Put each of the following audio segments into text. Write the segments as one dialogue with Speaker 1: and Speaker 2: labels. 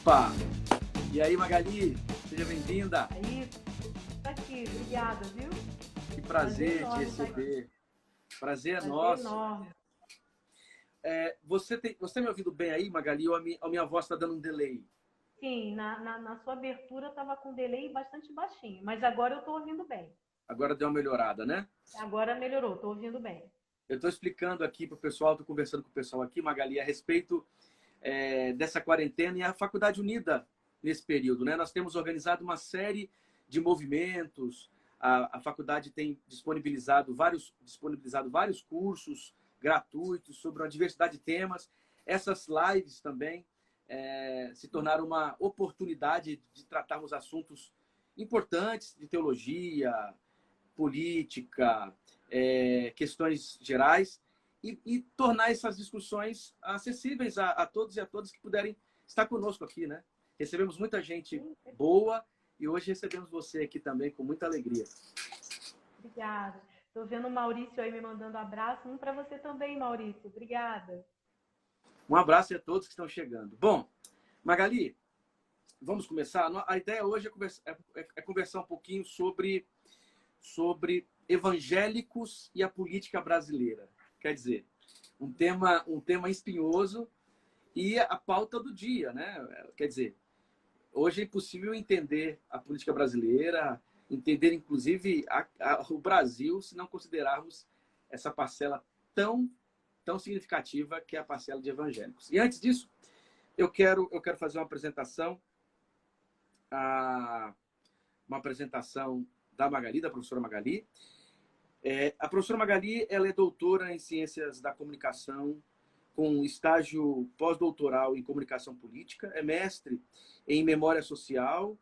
Speaker 1: Opa! E aí, Magali? Seja bem-vinda.
Speaker 2: Aí, tá aqui, obrigada, viu?
Speaker 1: Que
Speaker 2: Prazer
Speaker 1: prazer te
Speaker 2: enorme estar aqui.
Speaker 1: receber. Prazer é
Speaker 2: Prazer
Speaker 1: nosso.
Speaker 2: enorme.
Speaker 1: Você me ouvindo bem aí, Magali, ou a minha voz está dando um delay?
Speaker 2: Sim, na sua abertura estava com delay bastante baixinho, mas agora eu estou ouvindo bem.
Speaker 1: Agora deu uma melhorada, né?
Speaker 2: Agora melhorou, estou ouvindo bem.
Speaker 1: Eu estou explicando aqui para o pessoal, estou conversando com o pessoal aqui, Magali, a respeito dessa quarentena e a Faculdade Unida nesse período, né? Nós temos organizado uma série de movimentos, a faculdade tem disponibilizado vários cursos gratuitos sobre uma diversidade de temas. Essas lives também se tornaram uma oportunidade de tratarmos assuntos importantes de teologia, política, questões gerais e tornar essas discussões acessíveis a todos e a todas que puderem estar conosco aqui, né? Recebemos muita gente boa e hoje recebemos você aqui também com muita alegria.
Speaker 2: Obrigada. Estou vendo o Maurício aí me mandando abraço. Um para você também, Maurício. Obrigada.
Speaker 1: Um abraço a todos que estão chegando. Bom, Magali, vamos começar? A ideia hoje é conversar um pouquinho sobre evangélicos e a política brasileira. Quer dizer, um tema espinhoso e a pauta do dia, né? Quer dizer, hoje é impossível entender a política brasileira, entender inclusive o Brasil, se não considerarmos essa parcela tão significativa que é a parcela de evangélicos. E antes disso, eu quero fazer uma apresentação da Magali, da professora Magali. A professora Magali, ela é doutora em Ciências da Comunicação, com estágio pós-doutoral em Comunicação Política, é mestre em Memória Social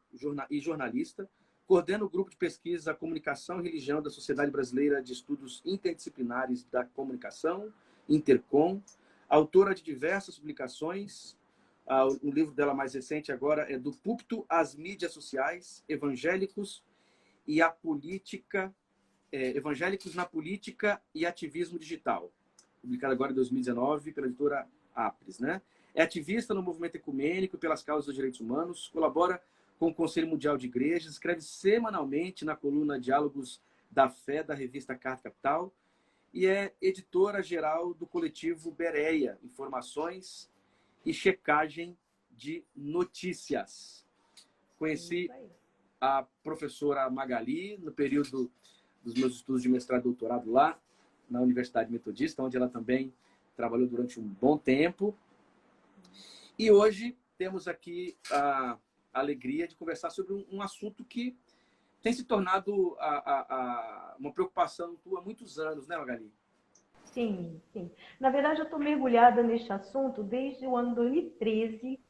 Speaker 1: e jornalista, coordena o grupo de pesquisa Comunicação e Religião da Sociedade Brasileira de Estudos Interdisciplinares da Comunicação, Intercom, autora de diversas publicações. O livro dela mais recente agora é Do Púlpito às Mídias Sociais, Evangélicos e a Política, Evangélicos na Política e Ativismo Digital, publicado agora em 2019 pela editora Apres, né? É ativista no movimento ecumênico pelas causas dos direitos humanos, colabora com o Conselho Mundial de Igrejas, escreve semanalmente na coluna Diálogos da Fé da revista Carta Capital e é editora-geral do coletivo Bereia, Informações e Checagem de Notícias. Conheci a professora Magali no período dos meus estudos de mestrado e doutorado lá na Universidade Metodista, onde ela também trabalhou durante um bom tempo. E hoje temos aqui a alegria de conversar sobre um assunto que tem se tornado uma preocupação tua há muitos anos, né, Magali?
Speaker 2: Sim, sim. Na verdade, eu estou mergulhada neste assunto desde o ano 2013.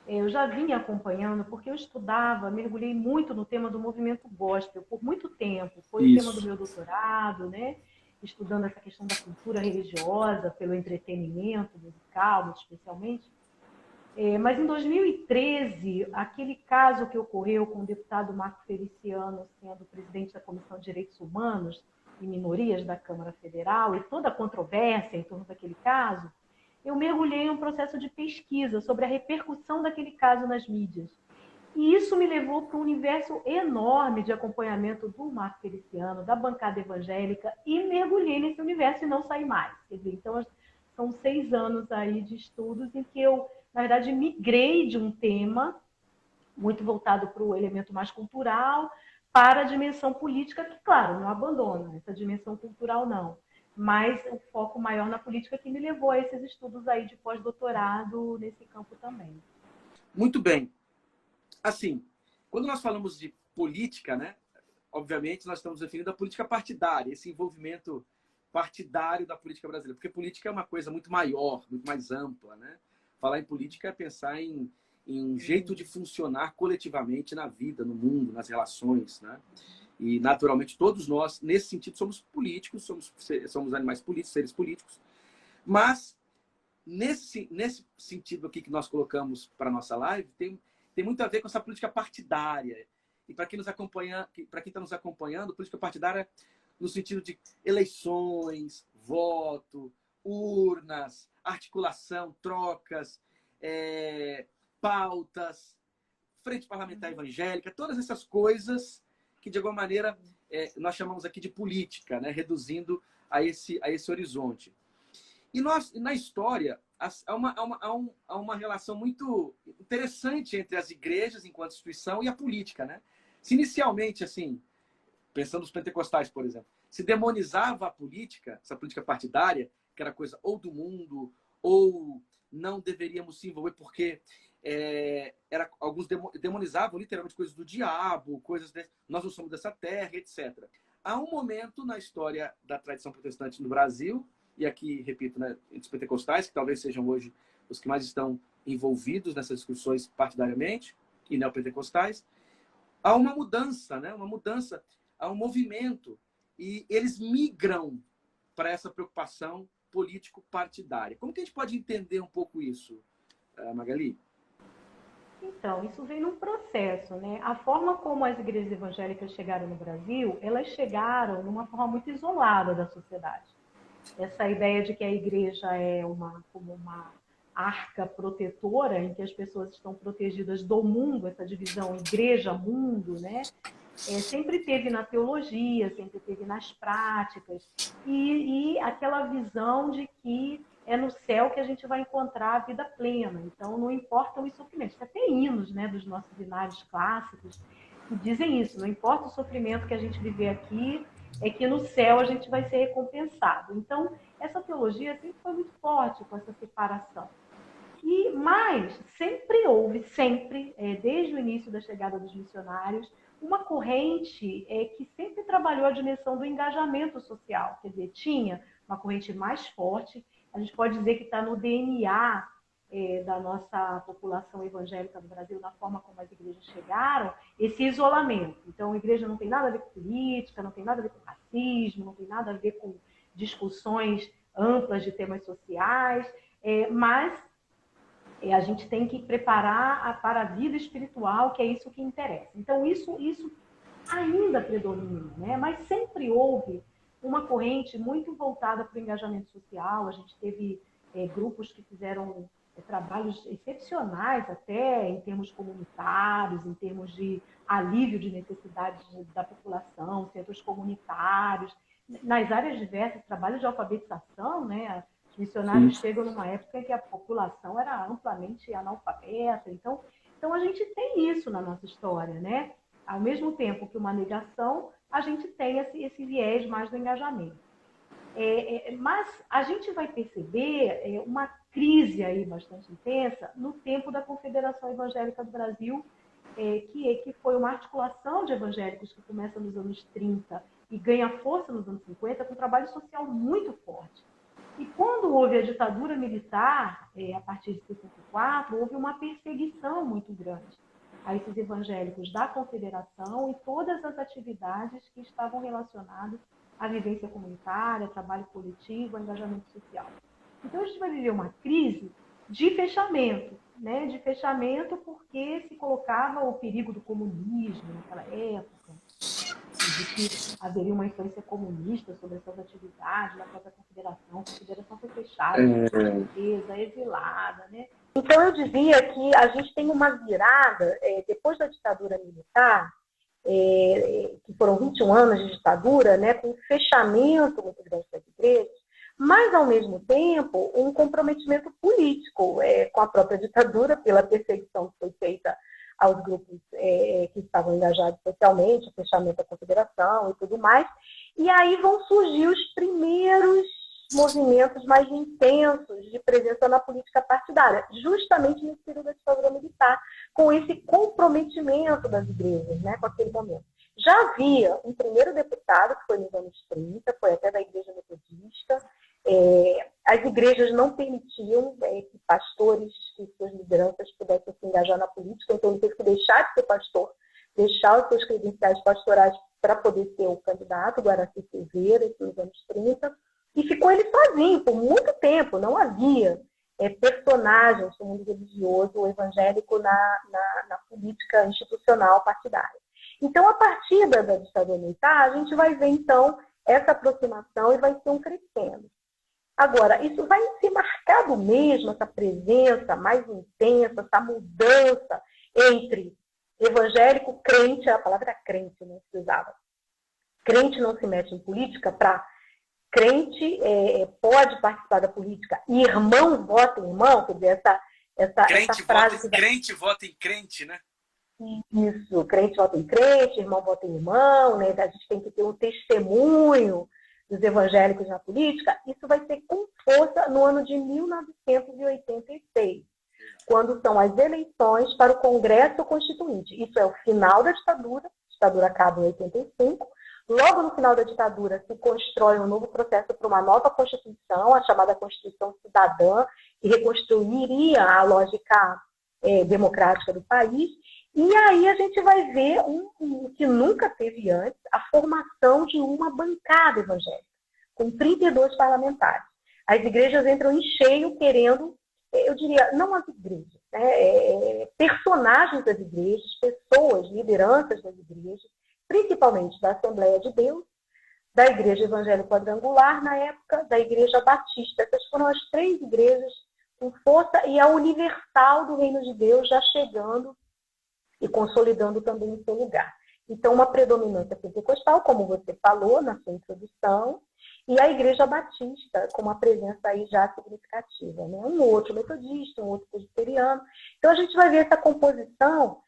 Speaker 2: Eu já vinha acompanhando, porque eu estudava, mergulhei muito no tema do movimento gospel por muito tempo. Foi o tema do
Speaker 1: Isso.
Speaker 2: meu doutorado, né? Estudando essa questão da cultura religiosa, pelo entretenimento musical, muito especialmente. Mas em 2013, aquele caso que ocorreu com o deputado Marco Feliciano sendo presidente da Comissão de Direitos Humanos e Minorias da Câmara Federal e toda a controvérsia em torno daquele caso, eu mergulhei em um processo de pesquisa sobre a repercussão daquele caso nas mídias. E isso me levou para um universo enorme de acompanhamento do Marco Feliciano, da bancada evangélica, e mergulhei nesse universo e não saí mais. Quer dizer, então, são 6 anos aí de estudos em que eu, na verdade, migrei de um tema muito voltado para o elemento mais cultural para a dimensão política, que, claro, não abandona essa dimensão cultural, não. Mas o foco maior na política que me levou a esses estudos aí de pós-doutorado nesse campo também.
Speaker 1: Muito bem. Assim, quando nós falamos de política, né, obviamente nós estamos definindo a política partidária, esse envolvimento partidário da política brasileira, porque política é uma coisa muito maior, muito mais ampla, né? Falar em política é pensar em um jeito de funcionar coletivamente na vida, no mundo, nas relações, né? E, naturalmente, todos nós, nesse sentido, somos políticos, somos animais políticos, seres políticos, mas nesse sentido aqui que nós colocamos para a nossa live, tem muito a ver com essa política partidária. E para quem está nos acompanhando, política partidária no sentido de eleições, voto, urnas, articulação, trocas, pautas, frente parlamentar evangélica, todas essas coisas que, de alguma maneira, nós chamamos aqui de política, né? Reduzindo a esse horizonte. E na história, há uma relação muito interessante entre as igrejas, enquanto instituição, e a política, né? Se inicialmente, assim, pensando nos pentecostais, por exemplo, se demonizava a política, essa política partidária, que era coisa ou do mundo, ou não deveríamos se envolver porque alguns demonizavam literalmente coisas do diabo, nós não somos dessa terra, etc. Há um momento na história da tradição protestante no Brasil, e aqui, repito, né, entre os pentecostais, que talvez sejam hoje os que mais estão envolvidos nessas discussões partidariamente, e neopentecostais, há uma mudança, né? Há um movimento, e eles migram para essa preocupação político-partidária. Como que a gente pode entender um pouco isso, Magali?
Speaker 2: Então, isso vem num processo, né? A forma como as igrejas evangélicas chegaram no Brasil, elas chegaram numa forma muito isolada da sociedade. Essa ideia de que a igreja é como uma arca protetora, em que as pessoas estão protegidas do mundo, essa divisão igreja-mundo, né? Sempre teve na teologia, sempre teve nas práticas, e aquela visão de que é no céu que a gente vai encontrar a vida plena. Então, não importam os sofrimentos. Tem até hinos, né, dos nossos hinários clássicos que dizem isso, não importa o sofrimento que a gente viver aqui, é que no céu a gente vai ser recompensado. Então, essa teologia sempre foi muito forte com essa separação. Mas sempre houve, desde o início da chegada dos missionários, uma corrente que sempre trabalhou a dimensão do engajamento social. Quer dizer, tinha uma corrente mais forte, a gente pode dizer que está no DNA da nossa população evangélica do Brasil, da forma como as igrejas chegaram, esse isolamento. Então, a igreja não tem nada a ver com política, não tem nada a ver com racismo, não tem nada a ver com discussões amplas de temas sociais, mas a gente tem que preparar para a vida espiritual, que é isso que interessa. Então, isso ainda predomina, né? Mas sempre houve uma corrente muito voltada para o engajamento social. A gente teve grupos que fizeram trabalhos excepcionais até em termos comunitários, em termos de alívio de necessidades da população, centros comunitários, nas áreas diversas, trabalhos de alfabetização, né? Os missionários chegam numa época em que a população era amplamente analfabeta. Então a gente tem isso na nossa história, né? Ao mesmo tempo que uma negação, a gente tem esse viés mais do engajamento. Mas a gente vai perceber uma crise aí bastante intensa no tempo da Confederação Evangélica do Brasil, que foi uma articulação de evangélicos que começa nos anos 30 e ganha força nos anos 50, com um trabalho social muito forte. E quando houve a ditadura militar, a partir de 64, houve uma perseguição muito grande a esses evangélicos da Confederação e todas as atividades que estavam relacionadas à vivência comunitária, trabalho coletivo, engajamento social. Então, a gente vai viver uma crise de fechamento, né? De fechamento porque se colocava o perigo do comunismo naquela época, de que haveria uma influência comunista sobre essas atividades na própria Confederação. A Confederação foi fechada, presa, exilada, né? Então, eu dizia que a gente tem uma virada, depois da ditadura militar, que foram 21 anos de ditadura, né, com um fechamento muito grande das igrejas, mas, ao mesmo tempo, um comprometimento político com a própria ditadura, pela perseguição que foi feita aos grupos que estavam engajados socialmente, o fechamento da Confederação e tudo mais. E aí vão surgir os primeiros movimentos mais intensos de presença na política partidária, justamente nesse período da ditadura militar, com esse comprometimento das igrejas, né, com aquele momento. Já havia um primeiro deputado, que foi nos anos 30, foi até da Igreja Metodista. As igrejas não permitiam que pastores, que suas lideranças pudessem se engajar na política, então ele teve que deixar de ser pastor, deixar os seus credenciais pastorais para poder ser o candidato, Guaraci Silveira, nos anos 30, e ficou ele sozinho por muito tempo. Não havia personagens do mundo religioso ou evangélico na política institucional partidária. Então, a partir da ditadura militar, a gente vai ver, então, essa aproximação e vai ser um crescendo. Agora, isso vai ser marcado mesmo, essa presença mais intensa, essa mudança entre evangélico, crente, a palavra crente, né, que se usava. Crente não se mete em política, para crente pode participar da política, irmão vota em irmão, quer dizer, essa frase...
Speaker 1: Crente vota em crente, né?
Speaker 2: Isso, crente vota em crente, irmão vota em irmão, né? A gente tem que ter um testemunho dos evangélicos na política. Isso vai ser com força no ano de 1986, quando são as eleições para o Congresso Constituinte. Isso é o final da ditadura, a ditadura acaba em 85. Logo no final da ditadura se constrói um novo processo para uma nova Constituição, a chamada Constituição Cidadã, que reconstruiria a lógica democrática do país. E aí a gente vai ver o que nunca teve antes, a formação de uma bancada evangélica, com 32 parlamentares. As igrejas entram em cheio querendo, eu diria, não as igrejas, né? Personagens das igrejas, pessoas, lideranças das igrejas, principalmente da Assembleia de Deus, da Igreja Evangélica Quadrangular, na época, da Igreja Batista. Essas foram as 3 igrejas com força, e a Universal do Reino de Deus já chegando e consolidando também o seu lugar. Então, uma predominância pentecostal, como você falou na sua introdução, e a Igreja Batista, com uma presença aí já significativa, né? Um outro metodista, um outro presbiteriano. Então, a gente vai ver essa composição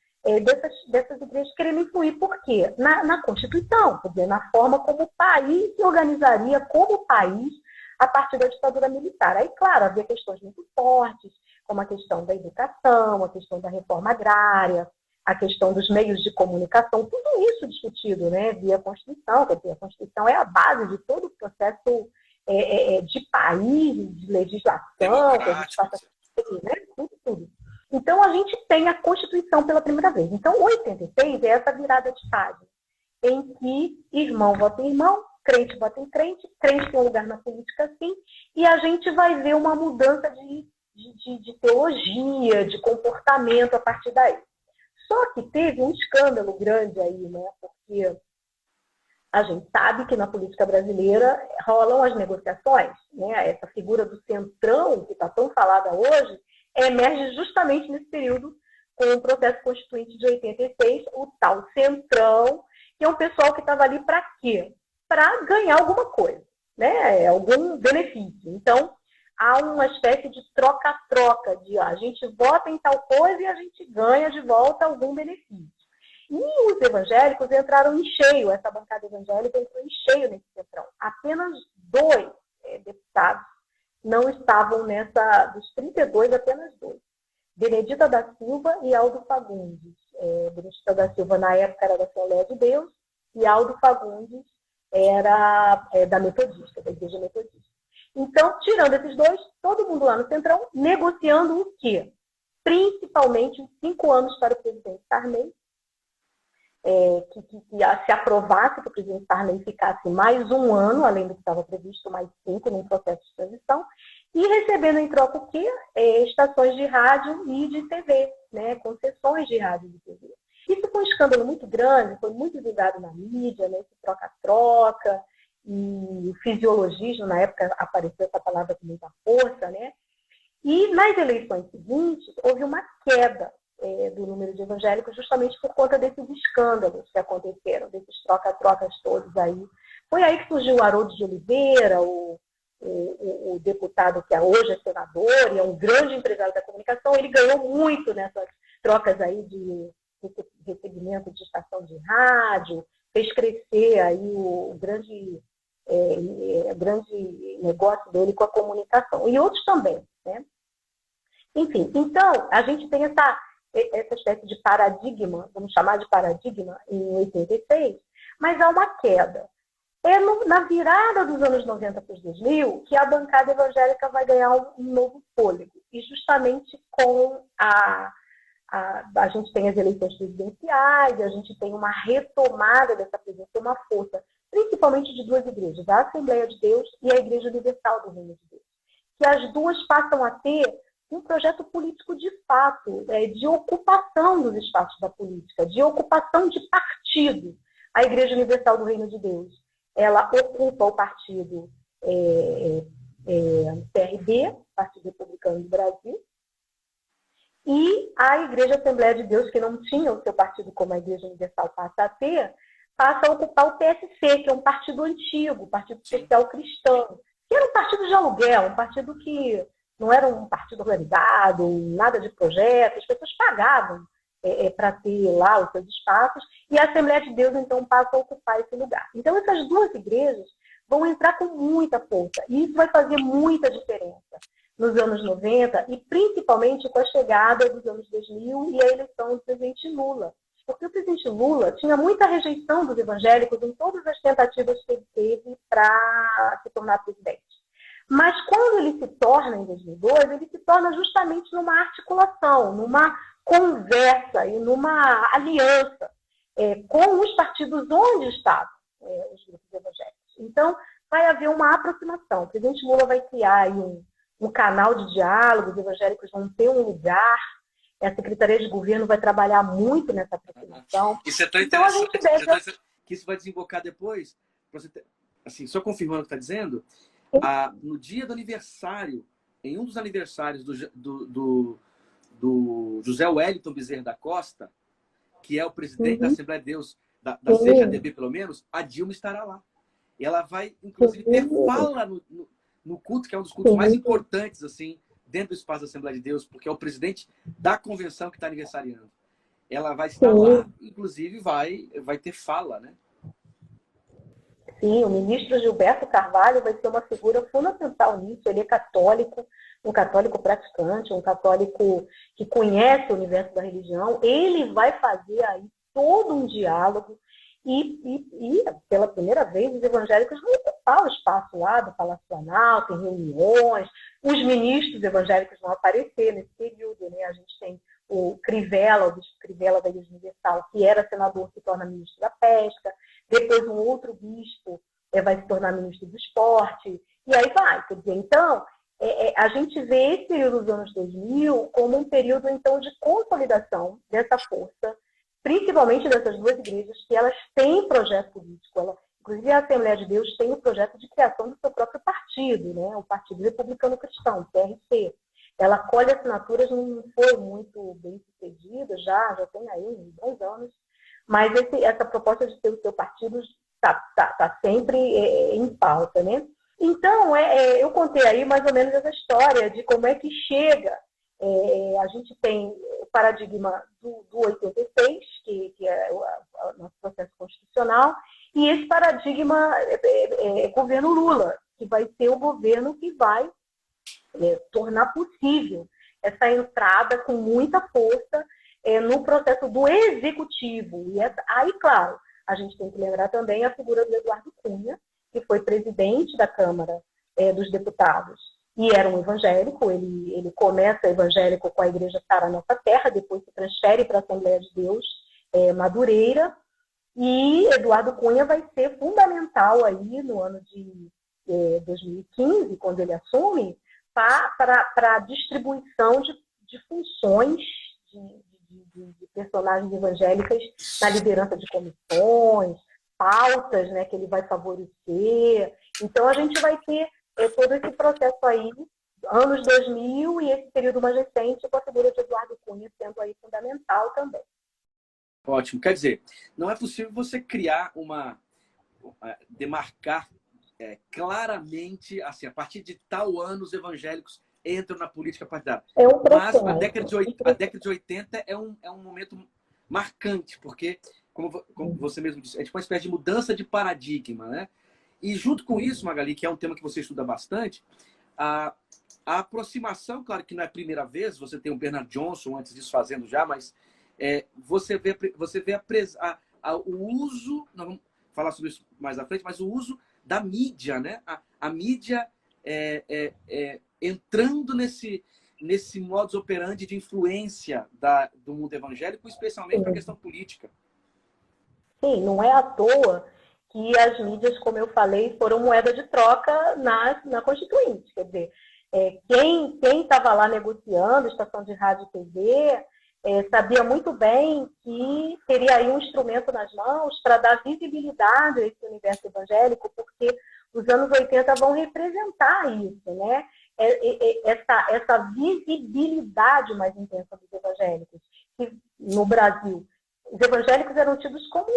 Speaker 2: dessas igrejas querendo influir. Por quê? Na Constituição, quer dizer, na forma como o país se organizaria como país a partir da ditadura militar. Aí, claro, havia questões muito fortes, como a questão da educação, a questão da reforma agrária, a questão dos meios de comunicação, tudo isso discutido, né, via Constituição. Quer dizer, a Constituição é a base de todo o processo de país, de legislação, que a gente passa, né, tudo. Então, a gente tem a Constituição pela primeira vez. Então, 86 é essa virada de página, em que irmão vota em irmão, crente vota em crente, crente tem um lugar na política, sim, e a gente vai ver uma mudança de teologia, de comportamento a partir daí. Só que teve um escândalo grande aí, né? Porque a gente sabe que na política brasileira rolam as negociações, né? Essa figura do centrão, que está tão falada hoje, emerge justamente nesse período com o processo constituinte de 86, o tal centrão, que é um pessoal que estava ali para quê? Para ganhar alguma coisa, né? Algum benefício. Então, há uma espécie de troca-troca, de a gente vota em tal coisa e a gente ganha de volta algum benefício. E os evangélicos entraram em cheio, essa bancada evangélica entrou em cheio nesse centrão. Apenas 2 deputados não estavam nessa, dos 32, apenas 2. Benedita da Silva e Aldo Fagundes. Benedita da Silva, na época, era da Assembleia de Deus, e Aldo Fagundes era da Metodista, da Igreja Metodista. Então, tirando esses 2, todo mundo lá no Centrão, negociando o quê? Principalmente os 5 anos para o presidente Sarney, que se aprovasse que o presidente Sarney ficasse mais 1 ano, além do que estava previsto, mais 5 num processo de transição, e recebendo em troca o quê? Estações de rádio e de TV, né? Concessões de rádio e de TV. Isso foi um escândalo muito grande, foi muito divulgado na mídia, né? Esse troca-troca, e o fisiologismo, na época apareceu essa palavra com muita força, né? E nas eleições seguintes, houve uma queda do número de evangélicos justamente por conta desses escândalos que aconteceram, desses troca-trocas todos aí. Foi aí que surgiu o Haroldo de Oliveira, o deputado que hoje é senador e é um grande empresário da comunicação. Ele ganhou muito nessas trocas aí de recebimento de estação de rádio, fez crescer aí o grande negócio dele com a comunicação. E outros também, né? Enfim, então, a gente tem essa espécie de paradigma, vamos chamar de paradigma, em 86, mas há uma queda. Na virada dos anos 90 para os 2000 que a bancada evangélica vai ganhar um novo fôlego. E justamente com a gente tem as eleições presidenciais, a gente tem uma retomada dessa presença, uma força, principalmente de 2 igrejas, a Assembleia de Deus e a Igreja Universal do Reino de Deus, que as duas passam a ter um projeto político de fato, de ocupação dos espaços da política, de ocupação de partido. A Igreja Universal do Reino de Deus, ela ocupa o partido PRB, Partido Republicano do Brasil, e a Igreja Assembleia de Deus, que não tinha o seu partido como a Igreja Universal passa a ter, passa a ocupar o PSC, que é um partido antigo, Partido Social Cristão, que era um partido de aluguel, um partido que não era um partido organizado, nada de projeto, as pessoas pagavam para ter lá os seus espaços, e a Assembleia de Deus, então, passa a ocupar esse lugar. Então, essas duas igrejas vão entrar com muita força, e isso vai fazer muita diferença nos anos 90, e principalmente com a chegada dos anos 2000 e a eleição do presidente Lula. Porque o presidente Lula tinha muita rejeição dos evangélicos em todas as tentativas que ele teve para se tornar presidente. Mas quando ele se torna, em 2002, ele se torna justamente numa articulação, numa conversa e numa aliança com os partidos onde estavam os grupos evangélicos. Então, vai haver uma aproximação. O presidente Lula vai criar aí um canal de diálogo, os evangélicos vão ter um lugar, a Secretaria de Governo vai trabalhar muito nessa aproximação.
Speaker 1: Isso é tão interessante, que isso vai desembocar depois, assim, só confirmando o que está dizendo, no dia do aniversário, em um dos aniversários do José Wellington Bezerra da Costa, que é o presidente da Assembleia de Deus, da CJDB pelo menos, a Dilma estará lá. E ela vai, inclusive, ter fala no culto, que é um dos cultos mais importantes, assim, dentro do espaço da Assembleia de Deus, porque é o presidente da convenção que está aniversariando. Ela vai estar lá, inclusive vai ter fala, né?
Speaker 2: Sim, o ministro Gilberto Carvalho vai ser uma figura fundamental nisso. Ele é católico, um católico praticante, um católico que conhece o universo da religião. Ele vai fazer aí todo um diálogo e pela primeira vez, os evangélicos vão ocupar o espaço lá do Palácio Planalto, tem reuniões, os ministros evangélicos vão aparecer nesse período, né? A gente tem o Crivella, o bispo Crivella da Igreja Universal, que era senador, se torna ministro da Pesca, depois um outro bispo vai se tornar ministro do Esporte, e aí vai. Quer dizer, então, a gente vê esse período dos anos 2000 como um período, então, de consolidação dessa força, principalmente dessas duas igrejas, que elas têm projeto político. Inclusive, a Assembleia de Deus tem o projeto de criação do seu próprio partido, né? O Partido Republicano Cristão, PRC. Ela colhe assinaturas, não foi muito bem sucedida, já tem aí uns bons anos, mas essa proposta de ter o seu partido está sempre em pauta, né? Então, eu contei aí mais ou menos essa história de como é que chega. A gente tem o paradigma do 86, que é o nosso processo constitucional, e esse paradigma é governo Lula, que vai ser o governo que vai tornar possível essa entrada com muita força no processo do executivo. E aí, claro, a gente tem que lembrar também a figura do Eduardo Cunha, que foi presidente da Câmara dos Deputados, e era um evangélico. Ele começa evangélico com a Igreja Sara Nossa Terra, depois se transfere para a Assembleia de Deus Madureira, e Eduardo Cunha vai ser fundamental aí no ano de 2015, quando ele assume, para a distribuição de funções de personagens evangélicas na liderança de comissões, pautas, né, que ele vai favorecer. Então, a gente vai ter todo esse processo aí, anos 2000 e esse período mais recente, com a figura de Eduardo Cunha sendo aí fundamental também.
Speaker 1: Ótimo. Quer dizer, não é possível você criar demarcar claramente, assim, a partir de tal ano os evangélicos entram na política partidária. Mas a década de 80 é um momento marcante, porque, como você mesmo disse, é tipo uma espécie de mudança de paradigma, né? E junto com isso, Magali, que é um tema que você estuda bastante, a aproximação, claro que não é a primeira vez, você tem o Bernard Johnson antes disso fazendo já, mas você vê o uso, nós vamos falar sobre isso mais à frente, mas o uso da mídia, né? A mídia entrando nesse modus operandi de influência do mundo evangélico, especialmente para a questão política.
Speaker 2: Sim, não é à toa que as mídias, como eu falei, foram moeda de troca na Constituinte. Quer dizer, quem estava lá negociando, estação de rádio e TV, sabia muito bem que teria aí um instrumento nas mãos para dar visibilidade a esse universo evangélico, porque os anos 80 vão representar isso, né? Essa visibilidade mais intensa dos evangélicos, que no Brasil, os evangélicos eram tidos como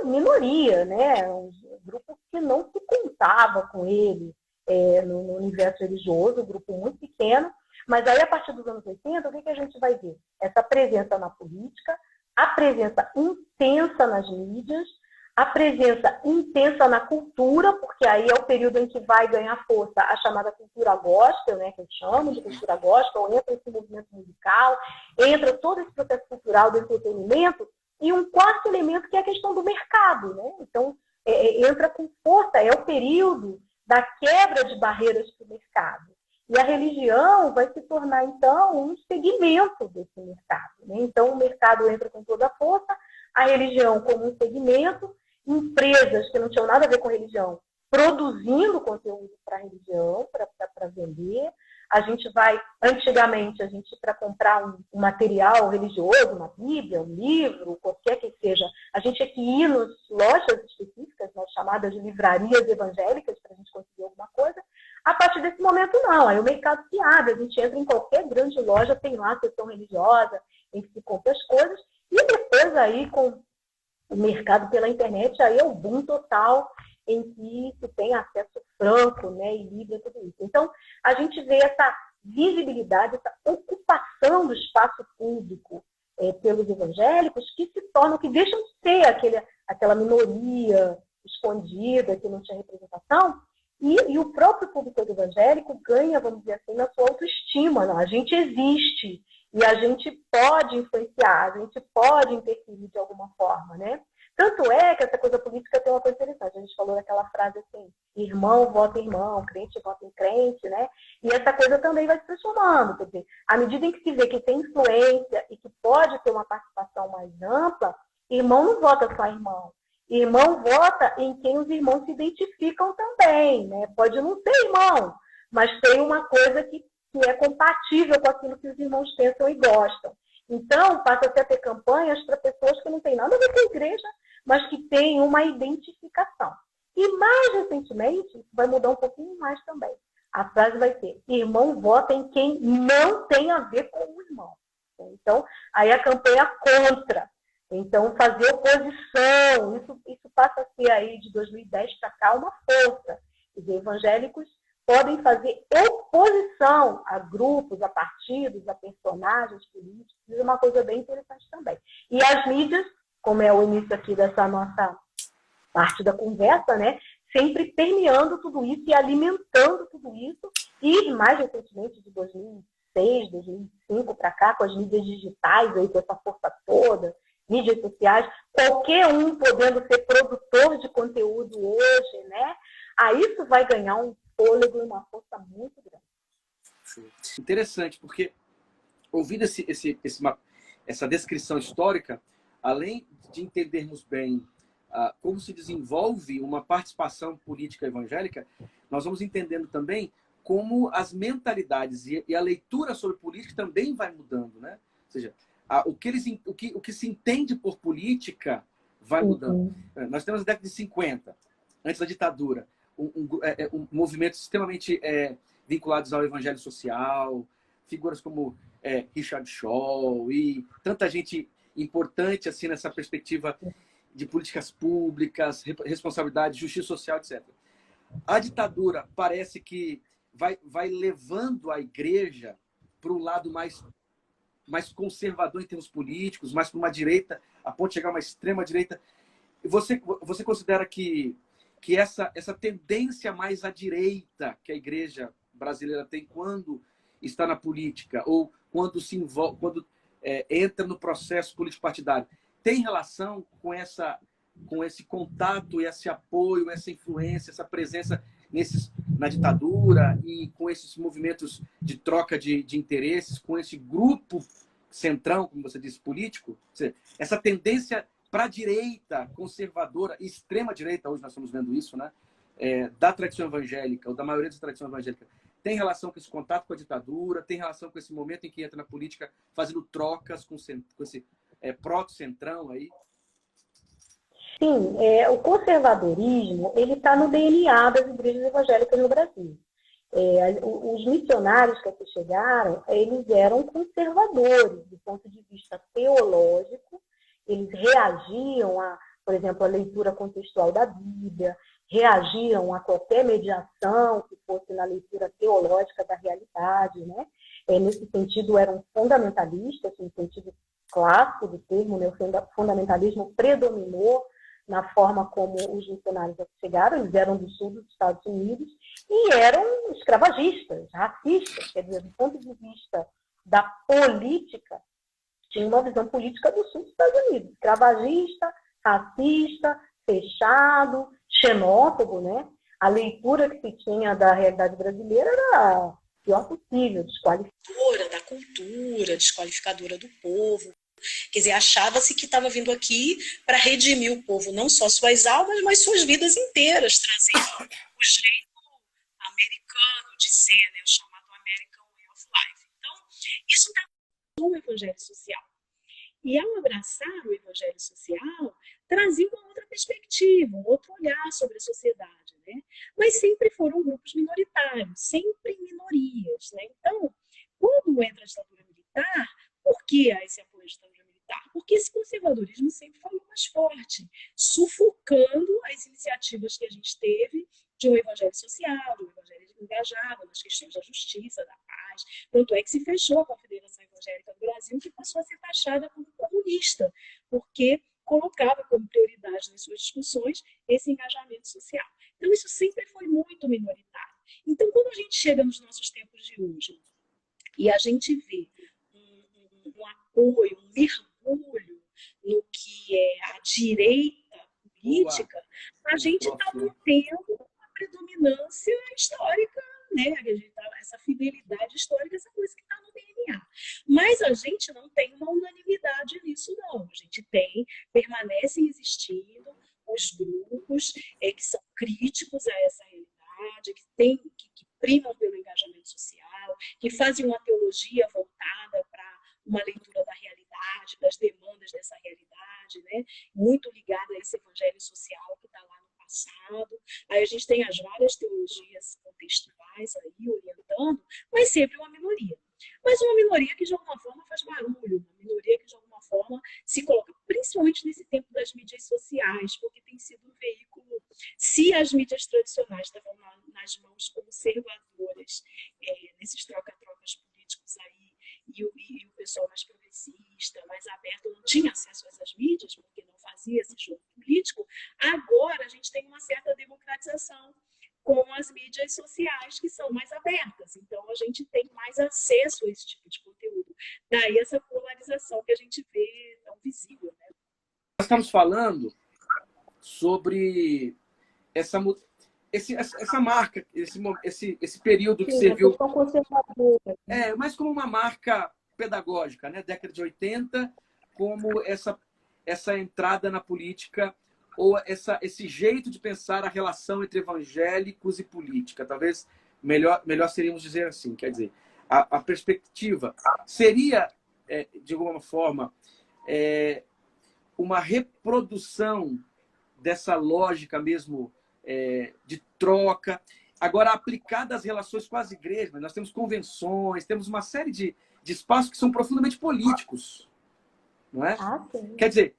Speaker 2: minoria, né? Um grupo que não se contava com ele no universo religioso, um grupo muito pequeno. Mas aí, a partir dos anos 80, o que a gente vai ver? Essa presença na política, a presença intensa nas mídias, a presença intensa na cultura, porque aí é o período em que vai ganhar força a chamada cultura gospel, né, que eu chamo de cultura gospel, entra esse movimento musical, entra todo esse processo cultural do entretenimento, e um quarto elemento que é a questão do mercado, né? Então, entra com força, é o período da quebra de barreiras para o mercado. E a religião vai se tornar, então, um segmento desse mercado, né? Então, o mercado entra com toda a força, a religião como um segmento, empresas que não tinham nada a ver com religião produzindo conteúdo para a religião, para vender. A gente vai, antigamente, para comprar um material religioso, uma Bíblia, um livro, qualquer que seja, a gente tinha que ir nas lojas específicas, nas chamadas de livrarias evangélicas, para a gente conseguir alguma coisa. A partir desse momento, não. Aí o mercado se abre, a gente entra em qualquer grande loja, tem lá a seção religiosa, em que se compra as coisas, e depois aí, com o mercado pela internet, aí é o boom total, em que se tem acesso franco, né, e livre a tudo isso. Então, a gente vê essa visibilidade, essa ocupação do espaço público pelos evangélicos, que se tornam, que deixam de ser aquela minoria escondida, que não tinha representação, e o próprio público evangélico ganha, vamos dizer assim, na sua autoestima. Não? A gente existe e a gente pode influenciar, a gente pode interferir de alguma forma, né? Tanto é que essa coisa política tem uma coisa interessante. A gente falou daquela frase assim, irmão vota irmão, crente vota em crente, né? E essa coisa também vai se transformando. Quer dizer, à medida em que se vê que tem influência e que pode ter uma participação mais ampla, irmão não vota só irmão. Irmão vota em quem os irmãos se identificam também, né? Pode não ser irmão, mas tem uma coisa que é compatível com aquilo que os irmãos pensam e gostam. Então, passa-se a ter campanhas para pessoas que não têm nada a ver com a igreja, mas que têm uma identificação. E mais recentemente, isso vai mudar um pouquinho mais também. A frase vai ser, irmão vota em quem não tem a ver com o irmão. Então, aí a campanha contra. Então, fazer oposição, isso passa a ser aí de 2010 para cá uma força. Os evangélicos podem fazer oposição a grupos, a partidos, a personagens políticos. Isso é uma coisa bem interessante também. E as mídias, como é o início aqui dessa nossa parte da conversa, né, sempre permeando tudo isso e alimentando tudo isso. E mais recentemente, de 2006, 2005 para cá, com as mídias digitais, aí, com essa força toda, mídias sociais, qualquer um podendo ser produtor de conteúdo hoje, né? Aí isso vai ganhar um fôlego e uma força muito grande.
Speaker 1: Interessante, porque ouvindo essa descrição histórica, além de entendermos bem como se desenvolve uma participação política evangélica, nós vamos entendendo também como as mentalidades e a leitura sobre política também vai mudando, né? Ou seja, o que se entende por política vai mudando. Nós temos a década de 50, antes da ditadura, um movimento extremamente vinculados ao evangelho social, figuras como Richard Shaw e tanta gente importante assim nessa perspectiva de políticas públicas, responsabilidade, justiça social, etc. A ditadura parece que vai levando a igreja para um lado mais conservador em termos políticos, mais para uma direita, a ponto de chegar a uma extrema-direita. Você considera que essa tendência mais à direita que a igreja brasileira tem quando está na política ou quando se envolve, quando entra no processo político-partidário, tem relação com esse contato, esse apoio, essa influência, essa presença na ditadura e com esses movimentos de troca de interesses, com esse grupo centrão, como você disse, político? Essa tendência para a direita, conservadora, extrema-direita, hoje nós estamos vendo isso, né? Da tradição evangélica, ou da maioria da tradição evangélica, tem relação com esse contato com a ditadura, tem relação com esse momento em que entra na política fazendo trocas com esse proto-centrão aí?
Speaker 2: Sim, o conservadorismo ele está no DNA das igrejas evangélicas no Brasil. Os missionários que aqui chegaram, eles eram conservadores do ponto de vista teológico, eles reagiam a, por exemplo, a leitura contextual da Bíblia, reagiam a qualquer mediação que fosse na leitura teológica da realidade, né? Nesse sentido, eram fundamentalistas, no sentido clássico do termo, né? O fundamentalismo predominou na forma como os missionários chegaram, eles eram do sul dos Estados Unidos e eram escravagistas, racistas, quer dizer, do ponto de vista da política, tinha uma visão política do sul dos Estados Unidos, escravagista, racista, fechado, xenófobo, né? A leitura que se tinha da realidade brasileira era a pior possível, desqualificadora da cultura, desqualificadora do povo. Quer dizer, achava-se que estava vindo aqui para redimir o povo, não só suas almas, mas suas vidas inteiras, trazendo o jeito americano de ser, né, o chamado American Way of Life. Então, isso está no evangelho social. E ao abraçar o evangelho social, trazia uma outra perspectiva, um outro olhar sobre a sociedade, né? Mas sempre foram grupos minoritários, sempre minorias, né? Então, quando entra a ditadura militar, por que há esse apoio à ditadura militar? Porque esse conservadorismo sempre foi mais forte, sufocando as iniciativas que a gente teve de um evangelho social, de um evangelho engajado nas questões da justiça, da paz. Tanto é que se fechou a Confederação Evangélica do Brasil, que passou a ser taxada como comunista, porque colocava como prioridade nas suas discussões esse engajamento social. Então, isso sempre foi muito minoritário. Então, quando a gente chega nos nossos tempos de hoje e a gente vê um apoio, um mergulho no que é a direita política, a gente está mantendo uma predominância histórica, né? Essa fidelidade histórica, essa coisa que está no DNA. Mas a gente não tem uma unanimidade nisso, não. A gente permanecem existindo os grupos que são críticos a essa realidade, que primam pelo engajamento social, que fazem uma teologia voltada para uma leitura da realidade, das demandas dessa realidade, né? Muito ligada a esse evangelho social que está lá no passado. Aí a gente tem as várias teologias contextuais aí orientando, mas sempre uma minoria. Mas uma minoria que de alguma forma faz barulho, uma minoria que de alguma forma se coloca, principalmente nesse tempo das mídias sociais, porque tem sido um veículo. Se as mídias tradicionais estavam nas mãos conservadoras, nesses troca-trocas políticos aí, e o pessoal mais progressista, mais aberto, não tinha acesso a essas mídias, porque não fazia esse jogo político, agora a gente tem uma certa democratização com as mídias sociais que são mais abertas. Então, a gente tem mais acesso a esse tipo de conteúdo. Daí essa polarização que a gente vê tão visível. Né?
Speaker 1: Nós estamos falando sobre essa marca, esse período que serviu mais como uma marca pedagógica, né? Década de 80, como essa entrada na política ou esse jeito de pensar a relação entre evangélicos e política. Talvez melhor seríamos dizer assim, quer dizer, a perspectiva seria, de alguma forma, uma reprodução dessa lógica mesmo de troca, agora aplicada às relações com as igrejas. Nós temos convenções, temos uma série de espaços que são profundamente políticos. Não é? Quer dizer,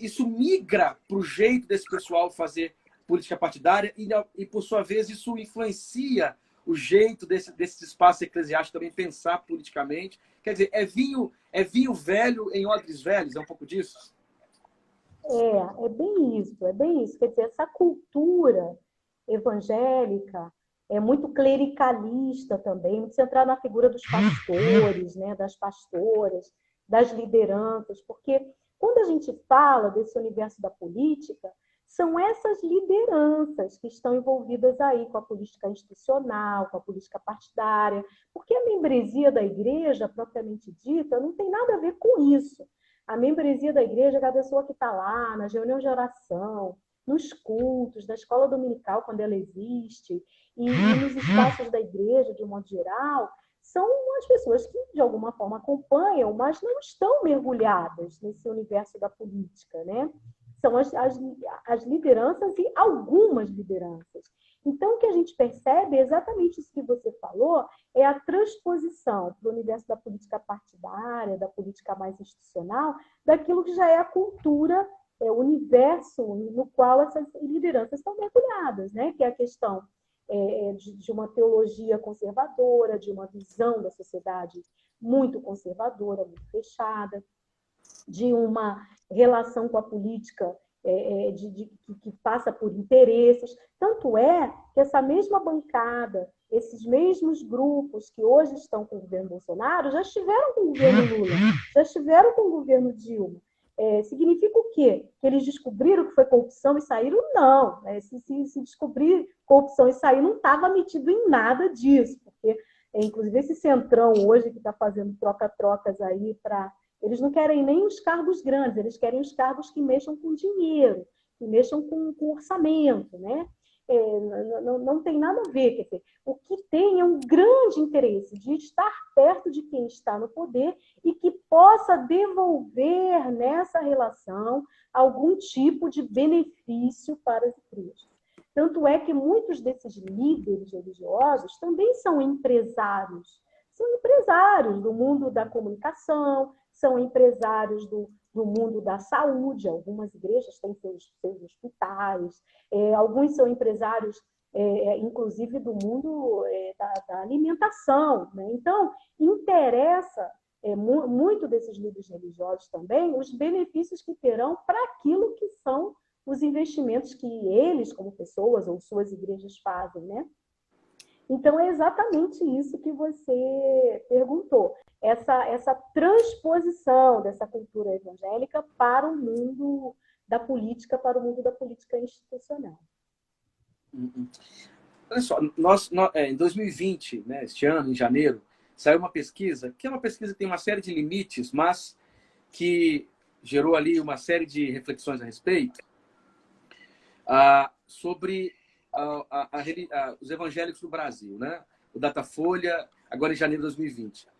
Speaker 1: isso migra para o jeito desse pessoal fazer política partidária e, por sua vez, isso influencia o jeito desses espaços eclesiásticos também pensar politicamente. Quer dizer, é vinho velho em odres velhos, é um pouco disso?
Speaker 2: É bem isso, é bem isso. Quer dizer, essa cultura evangélica é muito clericalista também, muito centrada na figura dos pastores, né, das pastoras, das lideranças, porque quando a gente fala desse universo da política, são essas lideranças que estão envolvidas aí com a política institucional, com a política partidária, porque a membresia da igreja, propriamente dita, não tem nada a ver com isso. A membresia da igreja é a pessoa que está lá nas reuniões de oração, nos cultos, da escola dominical, quando ela existe, e nos espaços da igreja, de um modo geral, são as pessoas que, de alguma forma, acompanham, mas não estão mergulhadas nesse universo da política, né? são as lideranças e algumas lideranças. Então, o que a gente percebe é exatamente isso que você falou, é a transposição para o universo da política partidária, da política mais institucional, daquilo que já é a cultura, o universo no qual essas lideranças estão mergulhadas, né? Que é a questão de uma teologia conservadora, de uma visão da sociedade muito conservadora, muito fechada, de uma relação com a política que passa por interesses. Tanto é que essa mesma bancada, esses mesmos grupos que hoje estão com o governo Bolsonaro, já estiveram com o governo Lula, já estiveram com o governo Dilma. Significa o quê? Que eles descobriram que foi corrupção e saíram? Não. Se descobrir corrupção e sair, não estava metido em nada disso, porque, inclusive, esse centrão hoje que está fazendo troca-trocas aí para... Eles não querem nem os cargos grandes, eles querem os cargos que mexam com dinheiro, que mexam com orçamento, né? Não tem nada a ver. Quer dizer, o que tem é um grande interesse de estar perto de quem está no poder e que possa devolver nessa relação algum tipo de benefício para as igrejas. Tanto é que muitos desses líderes religiosos também são empresários do mundo da comunicação, são empresários do mundo da saúde. Algumas igrejas têm seus hospitais, alguns são empresários, inclusive, do mundo da alimentação, né? Então, interessa muito desses líderes religiosos também os benefícios que terão para aquilo que são os investimentos que eles, como pessoas, ou suas igrejas fazem, né? Então, é exatamente isso que você perguntou. Essa transposição dessa cultura evangélica para o mundo da política, para o mundo da política institucional.
Speaker 1: Olha só, em 2020, né, este ano, em janeiro, saiu uma pesquisa, que é uma pesquisa que tem uma série de limites, mas que gerou ali uma série de reflexões a respeito, sobre os evangélicos do Brasil, né? O Datafolha, agora em janeiro de 2020,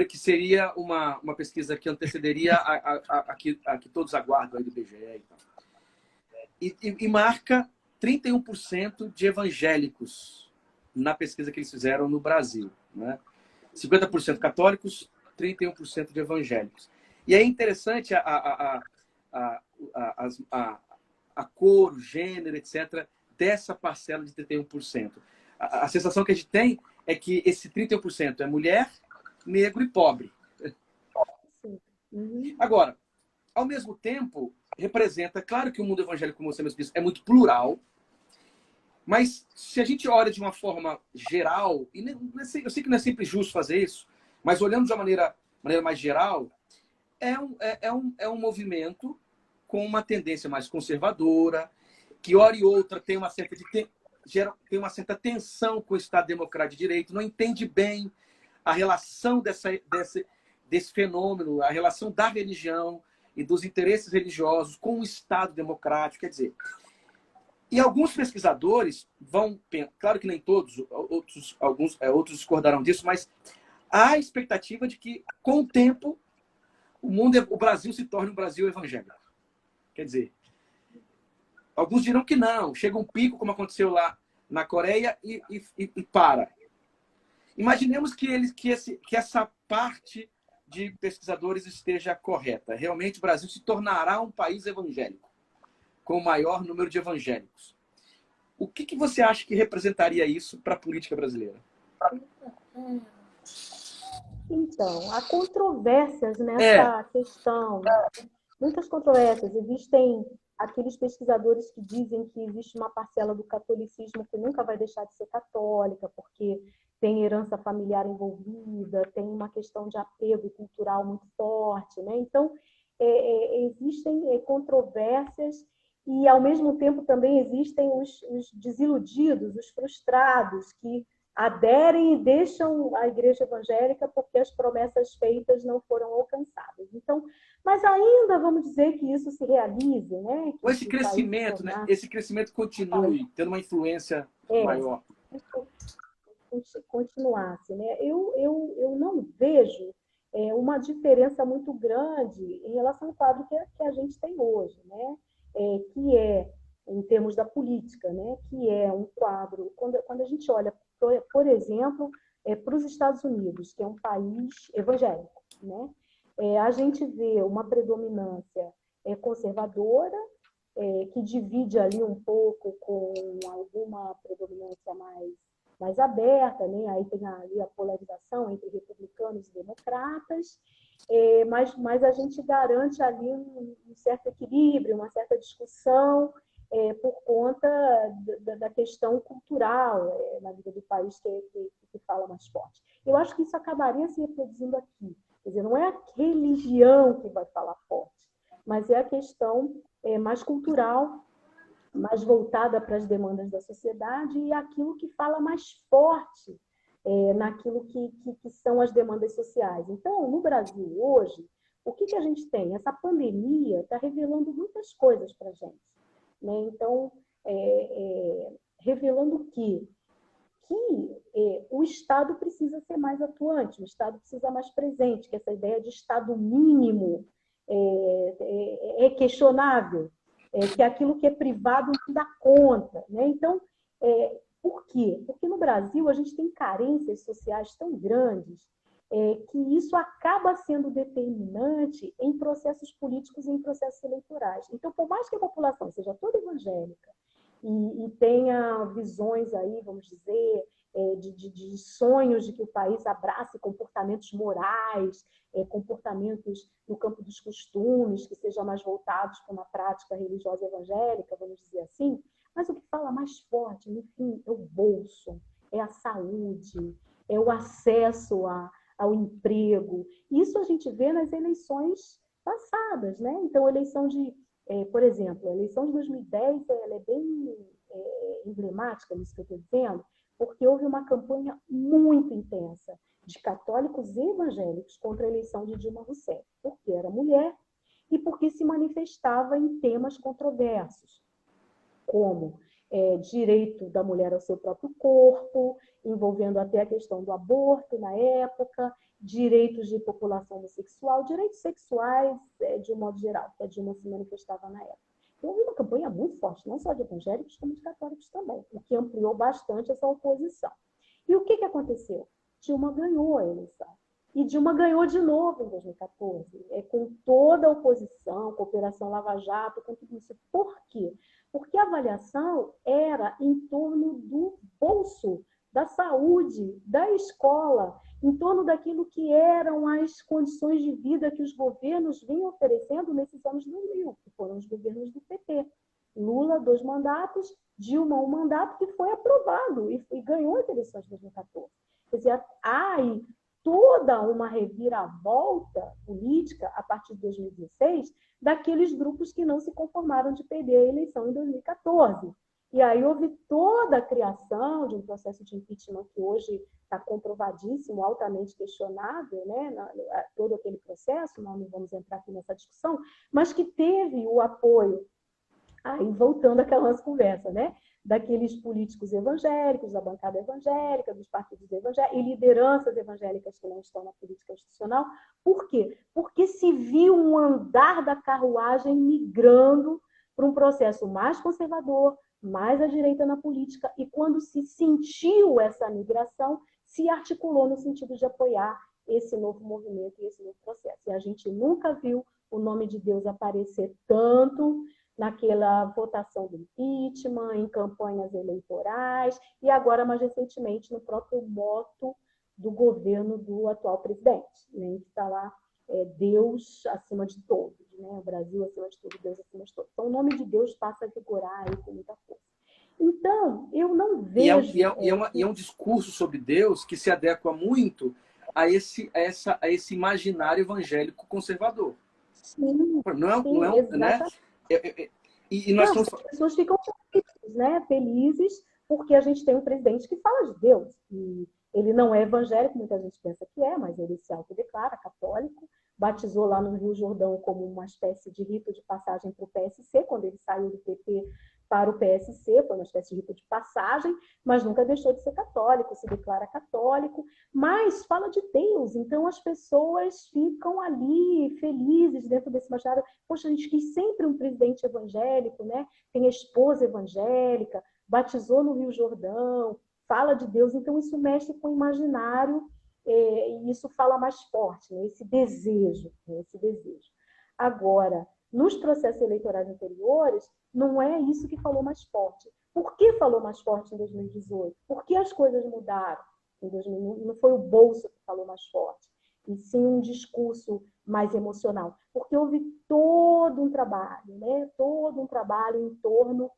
Speaker 1: que seria uma pesquisa que antecederia a que todos aguardam aí do IBGE e tal. E marca 31% de evangélicos na pesquisa que eles fizeram no Brasil, né? 50% católicos, 31% de evangélicos. E é interessante a cor, o gênero, etc., dessa parcela de 31%. A sensação que a gente tem é que esse 31% é mulher, negro e pobre. Agora, ao mesmo tempo, representa, claro que o mundo evangélico, como você mesmo disse, é muito plural, mas se a gente olha de uma forma geral, e eu sei que não é sempre justo fazer isso, mas olhando de uma maneira mais geral, é um movimento com uma tendência mais conservadora, que hora e outra tem uma certa tensão com o Estado Democrático de Direito, não entende bem a relação desse fenômeno, a relação da religião e dos interesses religiosos com o Estado Democrático. Quer dizer, e alguns pesquisadores claro que nem todos, outros discordarão disso, mas há a expectativa de que, com o tempo, o Brasil se torne um Brasil evangélico. Quer dizer, alguns dirão que não, chega um pico, como aconteceu lá na Coreia, e para. Imaginemos que essa parte de pesquisadores esteja correta. Realmente, o Brasil se tornará um país evangélico, com o maior número de evangélicos. O que você acha que representaria isso para a política brasileira?
Speaker 2: Então, há controvérsias nessa questão. Muitas controvérsias. Existem aqueles pesquisadores que dizem que existe uma parcela do catolicismo que nunca vai deixar de ser católica, porque tem herança familiar envolvida, tem uma questão de apego cultural muito forte, né? Então, existem controvérsias e, ao mesmo tempo, também existem os desiludidos, os frustrados, que aderem e deixam a igreja evangélica porque as promessas feitas não foram alcançadas. Então, mas ainda vamos dizer que isso se realize, né?
Speaker 1: Ou esse crescimento, né? Esse crescimento continue tendo uma influência maior.
Speaker 2: Continuasse, né? Eu não vejo uma diferença muito grande em relação ao quadro que a gente tem hoje, né? que é, em termos da política, né, que é um quadro, quando a gente olha, por exemplo, para os Estados Unidos, que é um país evangélico, né, a gente vê uma predominância conservadora, que divide ali um pouco com alguma predominância mais aberta, né? Aí tem ali a polarização entre republicanos e democratas, mas a gente garante ali um certo equilíbrio, uma certa discussão, por conta da questão cultural na vida do país que fala mais forte. Eu acho que isso acabaria se reproduzindo aqui. Quer dizer, não é a religião que vai falar forte, mas é a questão mais cultural, mais voltada para as demandas da sociedade e aquilo que fala mais forte naquilo que são as demandas sociais. Então, no Brasil hoje, o que a gente tem? Essa pandemia está revelando muitas coisas para a gente, né? Então, revelando que o Estado precisa ser mais atuante, o Estado precisa ser mais presente, que essa ideia de Estado mínimo é questionável, que aquilo que é privado não dá conta, né? Então, por quê? Porque no Brasil a gente tem carências sociais tão grandes que isso acaba sendo determinante em processos políticos e em processos eleitorais. Então, por mais que a população seja toda evangélica e tenha visões aí, vamos dizer, de sonhos de que o país abrace comportamentos morais, comportamentos no campo dos costumes, que sejam mais voltados para uma prática religiosa evangélica, vamos dizer assim, mas o que fala mais forte, no fim, é o bolso, é a saúde, é o acesso ao emprego. Isso a gente vê nas eleições passadas, né? Então, a eleição por exemplo, a eleição de 2010 ela é bem emblemática nisso que eu estou dizendo, porque houve uma campanha muito intensa de católicos e evangélicos contra a eleição de Dilma Rousseff, porque era mulher e porque se manifestava em temas controversos, como direito da mulher ao seu próprio corpo, envolvendo até a questão do aborto na época, direitos de população homossexual, direitos sexuais de um modo geral, que a Dilma se manifestava na época. Então, houve uma campanha muito forte, não só de evangélicos, como de católicos também, o que ampliou bastante essa oposição. E o que aconteceu? Dilma ganhou a eleição. E Dilma ganhou de novo em 2014, com toda a oposição, com a Operação Lava Jato, com tudo isso. Por quê? Porque a avaliação era em torno do bolso, da saúde, da escola, em torno daquilo que eram as condições de vida que os governos vinham oferecendo nesses anos 2000, que foram os governos do PT. Lula, 2 mandatos, Dilma, 1 mandato, que foi aprovado e ganhou as eleições de 2014. Quer dizer, há aí toda uma reviravolta política a partir de 2016 daqueles grupos que não se conformaram de perder a eleição em 2014. E aí houve toda a criação de um processo de impeachment que hoje está comprovadíssimo, altamente questionável, né? Todo aquele processo, nós não vamos entrar aqui nessa discussão, mas que teve o apoio, aí voltando àquela nossa conversa, né? Daqueles políticos evangélicos, da bancada evangélica, dos partidos evangélicos, e lideranças evangélicas que não estão na política institucional. Por quê? Porque se viu um andar da carruagem migrando para um processo mais conservador, mais à direita na política, e quando se sentiu essa migração, se articulou no sentido de apoiar esse novo movimento e esse novo processo. E a gente nunca viu o nome de Deus aparecer tanto naquela votação do impeachment, em campanhas eleitorais, e agora, mais recentemente, no próprio moto do governo do atual presidente, né, que está lá, Deus acima de todos, né, o Brasil acima de tudo, Deus acima de todos. Então, o nome de Deus passa a vigorar aí com muita força. Então, eu não vejo...
Speaker 1: E é um discurso sobre Deus que se adequa muito a esse imaginário evangélico conservador.
Speaker 2: Sim,
Speaker 1: não é um, né? E nós
Speaker 2: não,
Speaker 1: estamos...
Speaker 2: as pessoas ficam felizes, né? Felizes porque a gente tem um presidente que fala de Deus. E ele não é evangélico, muita gente pensa que é, mas ele se autodeclara católico, batizou lá no Rio Jordão como uma espécie de rito de passagem para o PSC, quando ele saiu do PT para o PSC, foi uma espécie de rito de passagem, mas nunca deixou de ser católico, se declara católico, mas fala de Deus, então as pessoas ficam ali felizes dentro desse imaginário. Poxa, a gente quis sempre um presidente evangélico, né? Tem a esposa evangélica, batizou no Rio Jordão, fala de Deus, então isso mexe com o imaginário, e isso fala mais forte, né? Esse desejo, né? Esse desejo. Agora, nos processos eleitorais anteriores, não é isso que falou mais forte. Por que falou mais forte em 2018? Por que as coisas mudaram? Não foi o bolso que falou mais forte, e sim um discurso mais emocional. Porque houve todo um trabalho, né? Todo um trabalho em torno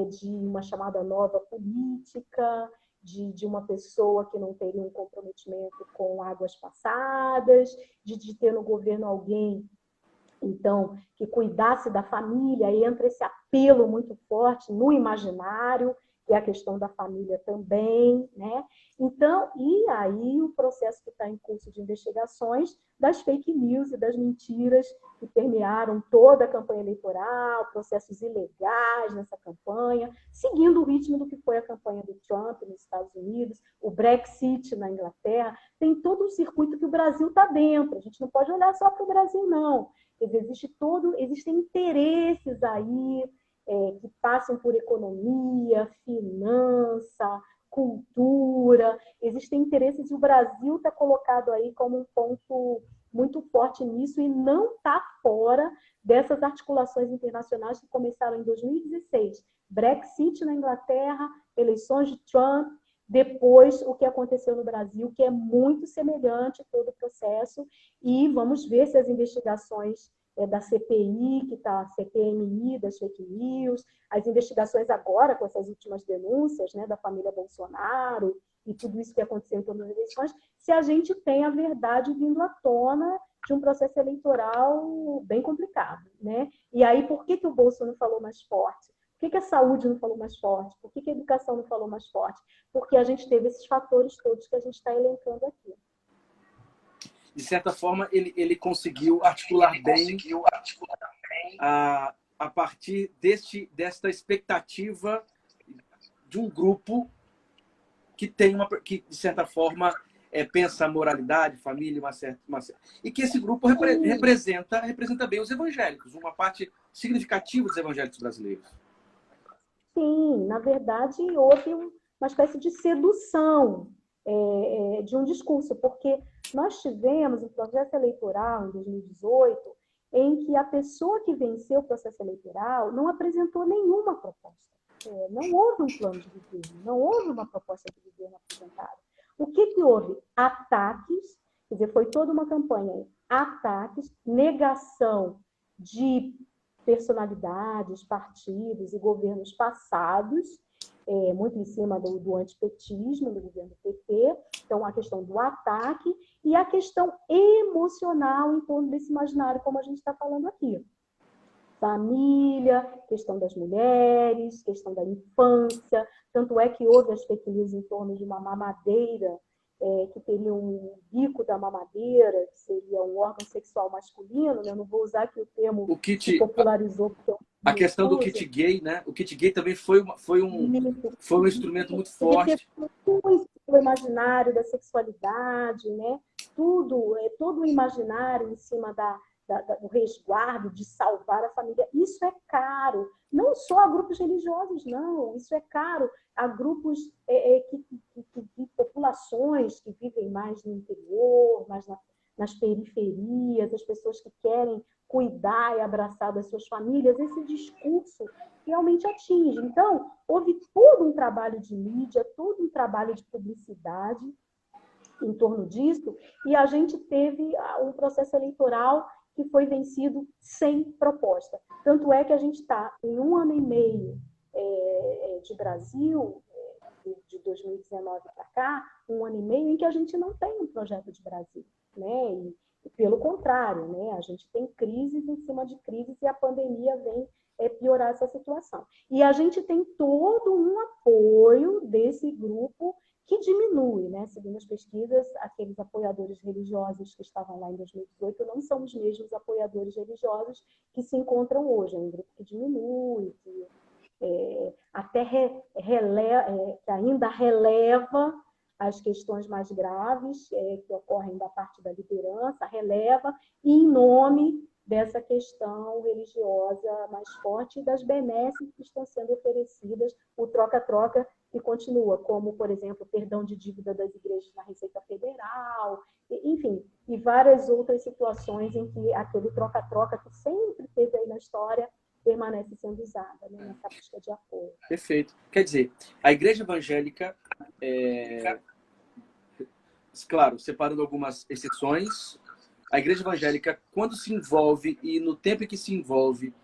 Speaker 2: de uma chamada nova política, de uma pessoa que não teria um comprometimento com águas passadas, de ter no governo alguém então, que cuidasse da família, e entra esse apelo muito forte no imaginário, que é a questão da família também, né? Então, e aí o processo que está em curso de investigações das fake news e das mentiras que permearam toda a campanha eleitoral, processos ilegais nessa campanha, seguindo o ritmo do que foi a campanha do Trump nos Estados Unidos, o Brexit na Inglaterra, tem todo um circuito que o Brasil está dentro, a gente não pode olhar só para o Brasil, não. Existem interesses aí que passam por economia, finança, cultura, existem interesses e o Brasil está colocado aí como um ponto muito forte nisso e não está fora dessas articulações internacionais que começaram em 2016. Brexit na Inglaterra, eleições de Trump, depois o que aconteceu no Brasil, que é muito semelhante a todo o processo, e vamos ver se as investigações da CPI, que está, CPMI, das fake news, as investigações agora com essas últimas denúncias, né, da família Bolsonaro e tudo isso que aconteceu em todas as eleições, se a gente tem a verdade vindo à tona de um processo eleitoral bem complicado, né? E aí, por que o Bolsonaro não falou mais forte? Por que a saúde não falou mais forte? Por que a educação não falou mais forte? Porque a gente teve esses fatores todos que a gente está elencando aqui.
Speaker 1: De certa forma, ele conseguiu articular bem a partir desta expectativa de um grupo que tem que de certa forma pensa a moralidade, família, e que esse grupo representa bem os evangélicos, uma parte significativa dos evangélicos brasileiros.
Speaker 2: Sim, na verdade, houve uma espécie de sedução de um discurso, porque nós tivemos um processo eleitoral em 2018 em que a pessoa que venceu o processo eleitoral não apresentou nenhuma proposta. Não houve um plano de governo, não houve uma proposta de governo apresentada. O que houve? Ataques, quer dizer, foi toda uma campanha, ataques, negação de personalidades, partidos e governos passados, muito em cima do antipetismo, do governo PT, então a questão do ataque e a questão emocional em torno desse imaginário, como a gente está falando aqui. Família, questão das mulheres, questão da infância, tanto é que houve as fake news em torno de uma mamadeira, que teria um bico da mamadeira, que seria um órgão sexual masculino, né? Eu não vou usar aqui o termo que popularizou.
Speaker 1: A questão do kit gay, né? O kit gay também foi um instrumento muito forte.
Speaker 2: O imaginário da sexualidade, né? Todo o imaginário em cima do resguardo, de salvar a família. Isso é caro, não só a grupos religiosos, não. Isso é caro a grupos de populações que vivem mais no interior, mais nas periferias, as pessoas que querem cuidar e abraçar das suas famílias. Esse discurso realmente atinge. Então, houve todo um trabalho de mídia, todo um trabalho de publicidade em torno disso, e a gente teve um processo eleitoral que foi vencido sem proposta. Tanto é que a gente está em 1 ano e meio de Brasil, de 2019 para cá, 1 ano e meio em que a gente não tem um projeto de Brasil, né? E pelo contrário, né? A gente tem crises em cima de crises e a pandemia vem piorar essa situação. E a gente tem todo um apoio desse grupo que diminui, né? Segundo as pesquisas, aqueles apoiadores religiosos que estavam lá em 2018 não são os mesmos apoiadores religiosos que se encontram hoje. É um grupo que diminui, que que ainda releva as questões mais graves que ocorrem da parte da liderança, releva, e em nome dessa questão religiosa mais forte e das benesses que estão sendo oferecidas, o troca-troca que continua, como, por exemplo, perdão de dívida das igrejas na Receita Federal, enfim, e várias outras situações em que aquele troca-troca que sempre teve aí na história permanece sendo usada, né, nessa busca de apoio.
Speaker 1: Perfeito. Quer dizer, a igreja evangélica, claro, separando algumas exceções, a igreja evangélica, quando se envolve, e no tempo em que se envolve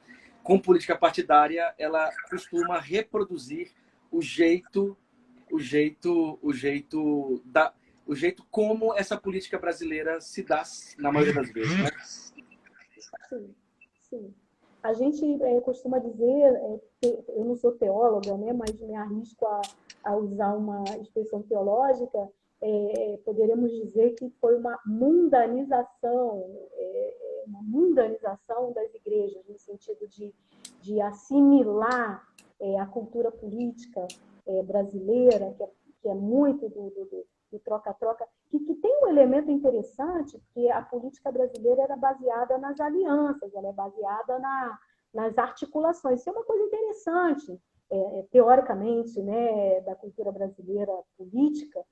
Speaker 1: com política partidária, ela costuma reproduzir o jeito como essa política brasileira se dá na maioria das vezes, né?
Speaker 2: Sim, sim. A gente costuma dizer, eu não sou teóloga, né, mas me arrisco a usar uma expressão teológica, poderíamos dizer que foi uma mundanização das igrejas, no sentido de assimilar a cultura política brasileira, que é muito do troca-troca, que tem um elemento interessante, porque a política brasileira era baseada nas alianças, ela é baseada nas articulações. Isso é uma coisa interessante, teoricamente, né, da cultura brasileira política,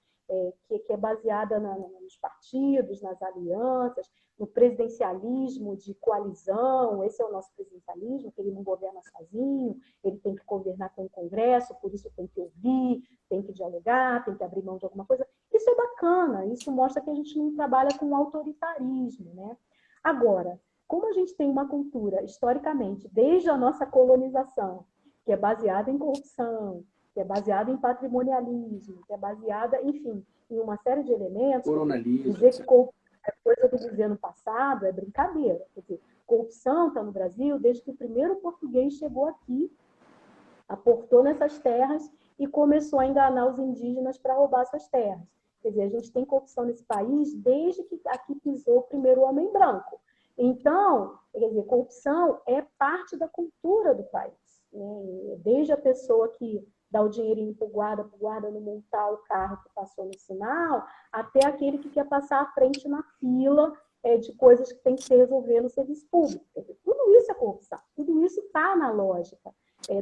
Speaker 2: que é baseada nos partidos, nas alianças, no presidencialismo de coalizão. Esse é o nosso presidencialismo, que ele não governa sozinho, ele tem que governar com o Congresso, por isso tem que ouvir, tem que dialogar, tem que abrir mão de alguma coisa. Isso é bacana, isso mostra que a gente não trabalha com autoritarismo, né? Agora, como a gente tem uma cultura, historicamente, desde a nossa colonização, que é baseada em corrupção, que é baseada em patrimonialismo, que é baseada, enfim, em uma série de elementos, dizer que corrupção é coisa do governo passado é brincadeira. Quer dizer, corrupção está no Brasil desde que o primeiro português chegou aqui, aportou nessas terras e começou a enganar os indígenas para roubar suas terras. Quer dizer, a gente tem corrupção nesse país desde que aqui pisou o primeiro homem branco. Então, quer dizer, corrupção é parte da cultura do país, né? Desde a pessoa que dá o dinheirinho para o guarda não montar o carro que passou no sinal, até aquele que quer passar à frente na fila de coisas que tem que se resolver no serviço público. Quer dizer, tudo isso é corrupção, tudo isso está na lógica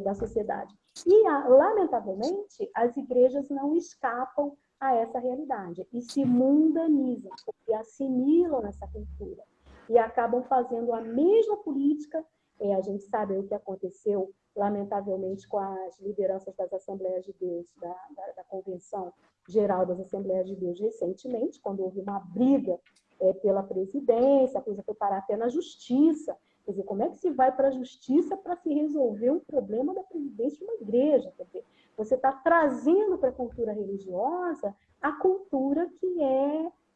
Speaker 2: da sociedade. E, lamentavelmente, as igrejas não escapam a essa realidade e se mundanizam, porque assimilam essa cultura e acabam fazendo a mesma política. A gente sabe o que aconteceu, lamentavelmente, com as lideranças das Assembleias de Deus, da Convenção Geral das Assembleias de Deus recentemente, quando houve uma briga pela presidência, a coisa foi parar até na justiça. Quer dizer, como é que se vai para a justiça para se resolver um problema da presidência de uma igreja? Quer dizer, você está trazendo para a cultura religiosa a cultura que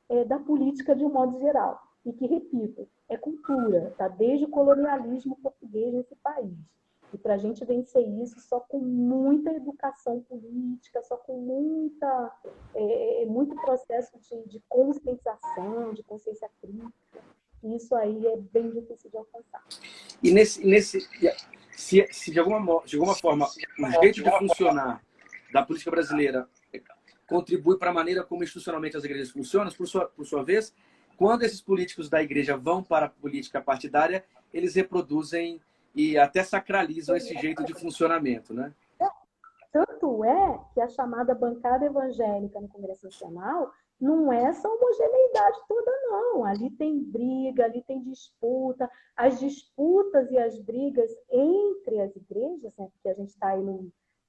Speaker 2: é da política de um modo geral. E que, repito, é cultura, está desde o colonialismo português nesse país. E para a gente vencer isso só com muita educação política, só com muito processo de conscientização, de consciência crítica. Isso aí é bem difícil de alcançar.
Speaker 1: E se de alguma forma o jeito de funcionar da política brasileira contribui para a maneira como institucionalmente as igrejas funcionam, por sua vez, quando esses políticos da igreja vão para a política partidária, eles reproduzem e até sacralizam esse jeito de funcionamento, né?
Speaker 2: Tanto é que a chamada bancada evangélica no Congresso Nacional não é essa homogeneidade toda, não. Ali tem briga, ali tem disputa. As disputas e as brigas entre as igrejas, né, porque a gente está aí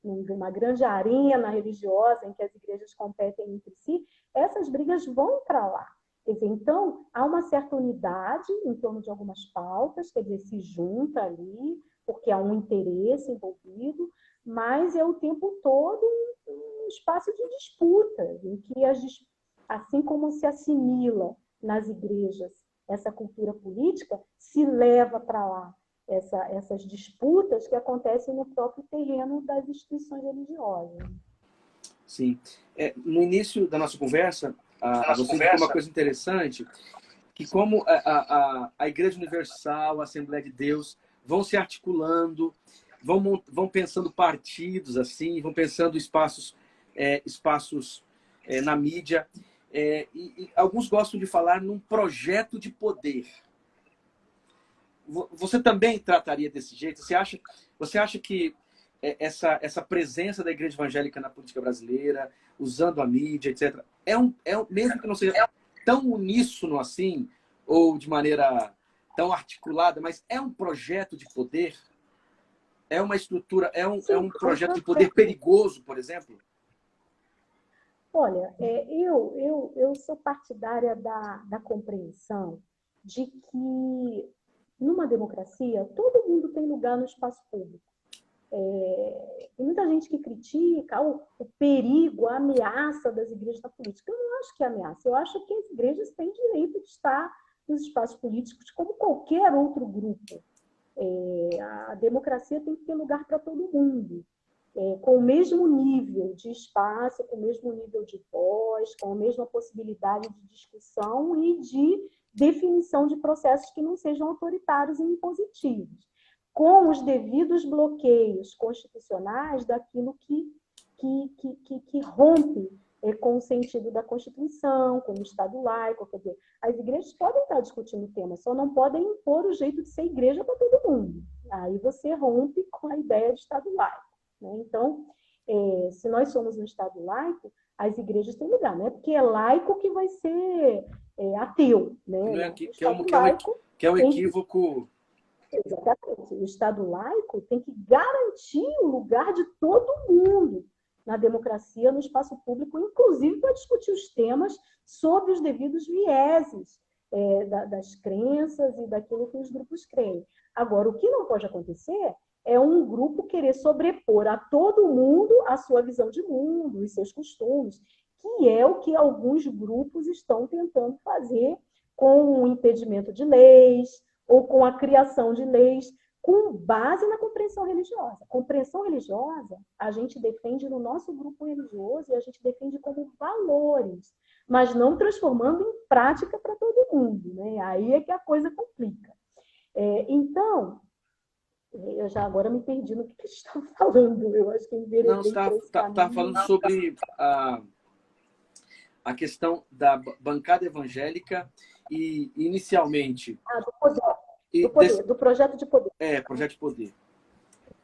Speaker 2: numa grande arena religiosa em que as igrejas competem entre si, essas brigas vão para lá. Quer dizer, então, há uma certa unidade em torno de algumas pautas, quer dizer, se junta ali, porque há um interesse envolvido, mas é o tempo todo um espaço de disputa, em que, assim como se assimila nas igrejas essa cultura política, se leva para lá essas disputas que acontecem no próprio terreno das instituições religiosas.
Speaker 1: Sim. No início da nossa conversa, você disse uma coisa interessante, que como a Igreja Universal, a Assembleia de Deus, vão se articulando vão pensando partidos, assim, vão pensando espaços na mídia. E alguns gostam de falar num projeto de poder. Você também trataria desse jeito? Você acha que essa presença da igreja evangélica na política brasileira, usando a mídia, etc., mesmo que não seja tão uníssono assim, ou de maneira tão articulada, mas é um projeto de poder? É uma estrutura, um projeto de poder perigoso, por exemplo?
Speaker 2: Olha, eu sou partidária da compreensão de que, numa democracia, todo mundo tem lugar no espaço público. Tem muita gente que critica o perigo, a ameaça das igrejas na política. Eu não acho que é ameaça, eu acho que as igrejas têm direito de estar nos espaços políticos como qualquer outro grupo. A democracia tem que ter lugar para todo mundo. Com o mesmo nível de espaço, com o mesmo nível de voz, com a mesma possibilidade de discussão e de definição de processos que não sejam autoritários e impositivos, com os devidos bloqueios constitucionais daquilo que rompe com o sentido da Constituição, com o Estado laico. Quer dizer, as igrejas podem estar discutindo o tema, só não podem impor o jeito de ser igreja para todo mundo. Aí você rompe com a ideia de Estado laico. Então, se nós somos um Estado laico, as igrejas têm lugar, não é porque é laico que vai ser ateu. Né?
Speaker 1: Que é um equívoco.
Speaker 2: Exatamente. O Estado laico tem que garantir o lugar de todo mundo na democracia, no espaço público, inclusive para discutir os temas sob os devidos vieses das crenças e daquilo que os grupos creem. Agora, o que não pode acontecer é um grupo querer sobrepor a todo mundo a sua visão de mundo e seus costumes, que é o que alguns grupos estão tentando fazer com o impedimento de leis ou com a criação de leis com base na compreensão religiosa. Compreensão religiosa a gente defende no nosso grupo religioso e a gente defende como valores, mas não transformando em prática para todo mundo. Né? Aí é que a coisa complica. Então, eu já agora me perdi no que a gente estava falando. Eu acho que enveredei.
Speaker 1: Não, está falando sobre a questão da bancada evangélica e, inicialmente...
Speaker 2: do projeto de poder.
Speaker 1: Projeto de poder.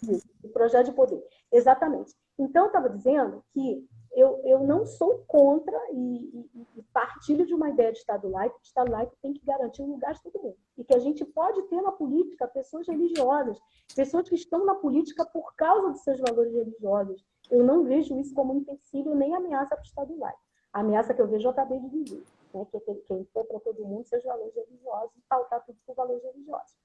Speaker 2: Isso, do projeto de poder. Exatamente. Então, eu estava dizendo que eu não sou contra e partilho de uma ideia de Estado laico, que o Estado laico tem que garantir um lugar de todo mundo. E que a gente pode ter na política pessoas religiosas, pessoas que estão na política por causa dos seus valores religiosos. Eu não vejo isso como um empecilho nem ameaça para o Estado laico. A ameaça que eu vejo eu acabei de dizer, né? Que impor para todo mundo seus valores religiosos e pautar tudo por valores religiosos.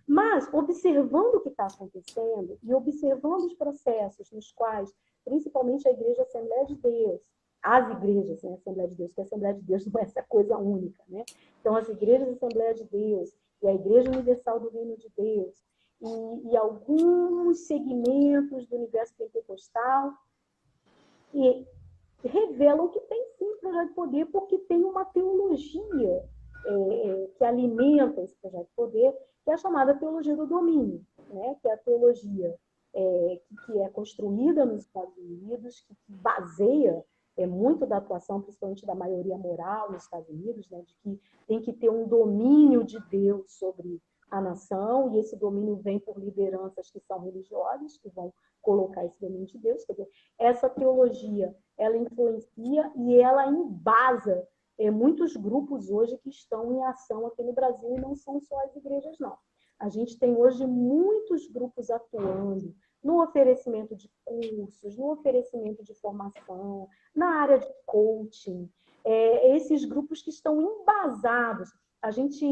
Speaker 2: Mas, observando o que está acontecendo e observando os processos nos quais, principalmente a Igreja Assembleia de Deus, as igrejas, né, Assembleia de Deus, que a Assembleia de Deus não é essa coisa única, né? Então, as igrejas Assembleia de Deus e a Igreja Universal do Reino de Deus e alguns segmentos do universo pentecostal e revelam que tem sim projeto de poder, porque tem uma teologia que alimenta esse projeto de poder, que é a chamada teologia do domínio, né? Que é a teologia que é construída nos Estados Unidos, que baseia muito da atuação, principalmente da maioria moral nos Estados Unidos, né? De que tem que ter um domínio de Deus sobre a nação, e esse domínio vem por lideranças que são religiosas, que vão colocar esse domínio de Deus. Quer dizer, essa teologia, ela influencia e ela embasa muitos grupos hoje que estão em ação aqui no Brasil, e não são só as igrejas, não. A gente tem hoje muitos grupos atuando no oferecimento de cursos, no oferecimento de formação, na área de coaching. Esses grupos que estão embasados. A gente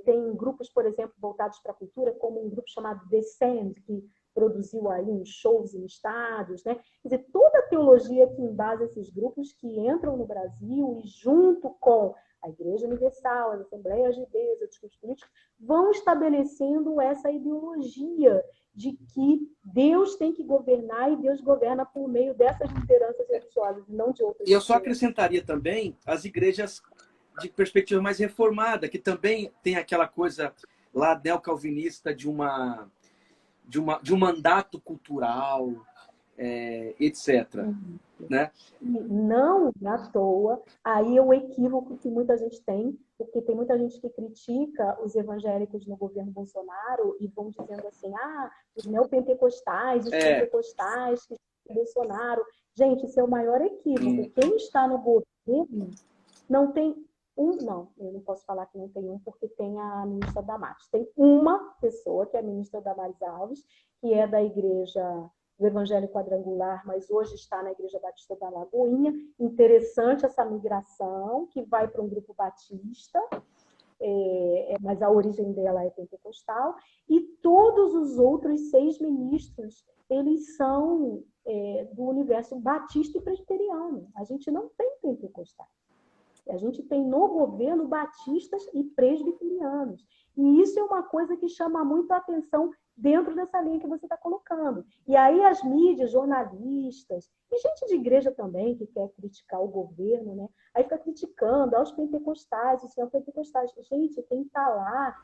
Speaker 2: tem grupos, por exemplo, voltados para a cultura, como um grupo chamado Descend, que produziu aí uns shows em estádios, né? Quer dizer, toda a teologia que embasa esses grupos que entram no Brasil e junto com a Igreja Universal, as Assembleias de Deus, os discursos políticos, vão estabelecendo essa ideologia de que Deus tem que governar e Deus governa por meio dessas lideranças religiosas e não de outras.
Speaker 1: E eu só acrescentaria também as igrejas de perspectiva mais reformada, que também tem aquela coisa lá neocalvinista de uma de um mandato cultural, etc. Né?
Speaker 2: Não à toa, aí é o equívoco que muita gente tem, porque tem muita gente que critica os evangélicos no governo Bolsonaro e vão dizendo assim, os neopentecostais, os pentecostais que Bolsonaro. Gente, isso é o maior equívoco. Quem está no governo não tem não, eu não posso falar que não tem porque tem a ministra Damares. Tem uma pessoa, que é a ministra Damares Alves, que é da igreja do Evangelho Quadrangular, mas hoje está na Igreja Batista da Lagoinha. Interessante essa migração, que vai para um grupo batista, mas a origem dela é pentecostal. E todos os outros 6 ministros, eles são do universo batista e presbiteriano. A gente não tem pentecostais. A gente tem no governo batistas e presbiterianos. E isso é uma coisa que chama muito a atenção dentro dessa linha que você está colocando. E aí as mídias, jornalistas, e gente de igreja também que quer criticar o governo, né? Aí fica criticando aos pentecostais, os pentecostais. Gente, quem está lá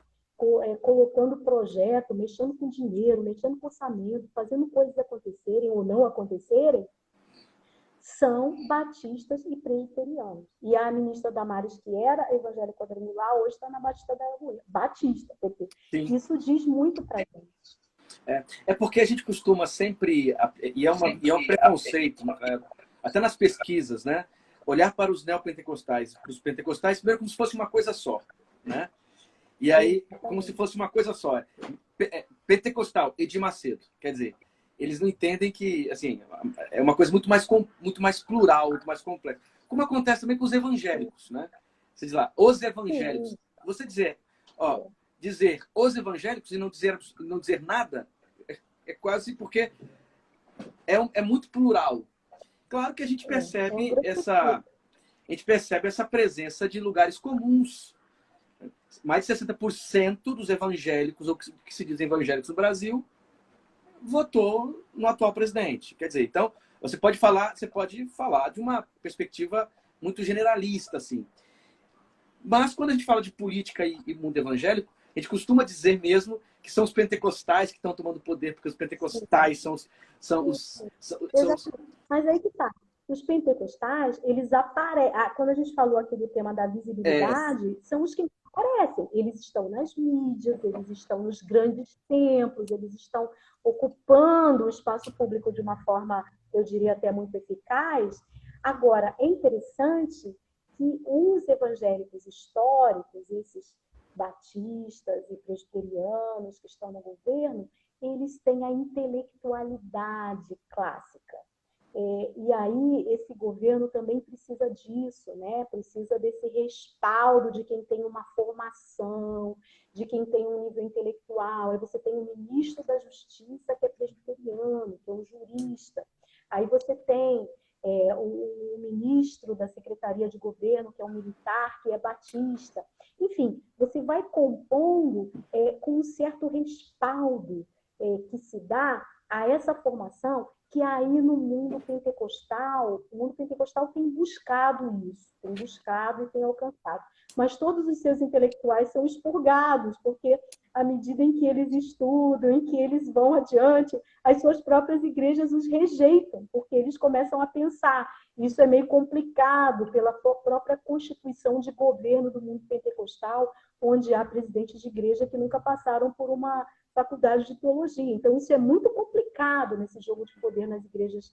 Speaker 2: colocando projeto, mexendo com dinheiro, mexendo com orçamento, fazendo coisas acontecerem ou não acontecerem, são batistas e presbiterianos. E a ministra Damares, que era evangélica quadrangular, hoje está na Batista da Lagoinha. Batista, porque isso diz muito para a gente.
Speaker 1: É porque a gente costuma sempre, e é um preconceito, até nas pesquisas, né? Olhar para os neopentecostais, para os pentecostais, primeiro como se fosse uma coisa só, né? E aí, como se fosse uma coisa só. Pentecostal, Edir Macedo, quer dizer, eles não entendem que, assim, é uma coisa muito mais plural, muito mais complexa. Como acontece também com os evangélicos, né? Você diz lá, os evangélicos. Você dizer os evangélicos e não dizer nada, é quase porque é muito plural. Claro que a gente percebe essa presença de lugares comuns. Mais de 60% dos evangélicos, ou que se dizem evangélicos no Brasil, votou no atual presidente. Quer dizer, então, você pode falar de uma perspectiva muito generalista, assim. Mas quando a gente fala de política e mundo evangélico, a gente costuma dizer mesmo que são os pentecostais que estão tomando poder, porque os pentecostais são os...
Speaker 2: Mas aí que tá. Os pentecostais, eles aparecem... Quando a gente falou aqui do tema da visibilidade, são os que aparecem. Eles estão nas mídias, eles estão nos grandes templos, eles estão ocupando o espaço público de uma forma, eu diria, até muito eficaz. Agora, é interessante que os evangélicos históricos, esses batistas e presbiterianos que estão no governo, eles têm a intelectualidade clássica. E aí esse governo também precisa disso, né? Precisa desse respaldo de quem tem uma formação, de quem tem um nível intelectual. Aí você tem o ministro da Justiça, que é presbiteriano, que é um jurista. Aí você tem o ministro da Secretaria de Governo, que é um militar, que é batista. Enfim, você vai compondo com um certo respaldo que se dá a essa formação, que aí no mundo pentecostal, o mundo pentecostal tem buscado isso, tem buscado e tem alcançado. Mas todos os seus intelectuais são expurgados, porque à medida em que eles estudam, em que eles vão adiante, as suas próprias igrejas os rejeitam, porque eles começam a pensar. Isso é meio complicado pela própria constituição de governo do mundo pentecostal, onde há presidentes de igreja que nunca passaram por uma faculdade de teologia. Então, isso é muito complicado nesse jogo de poder nas igrejas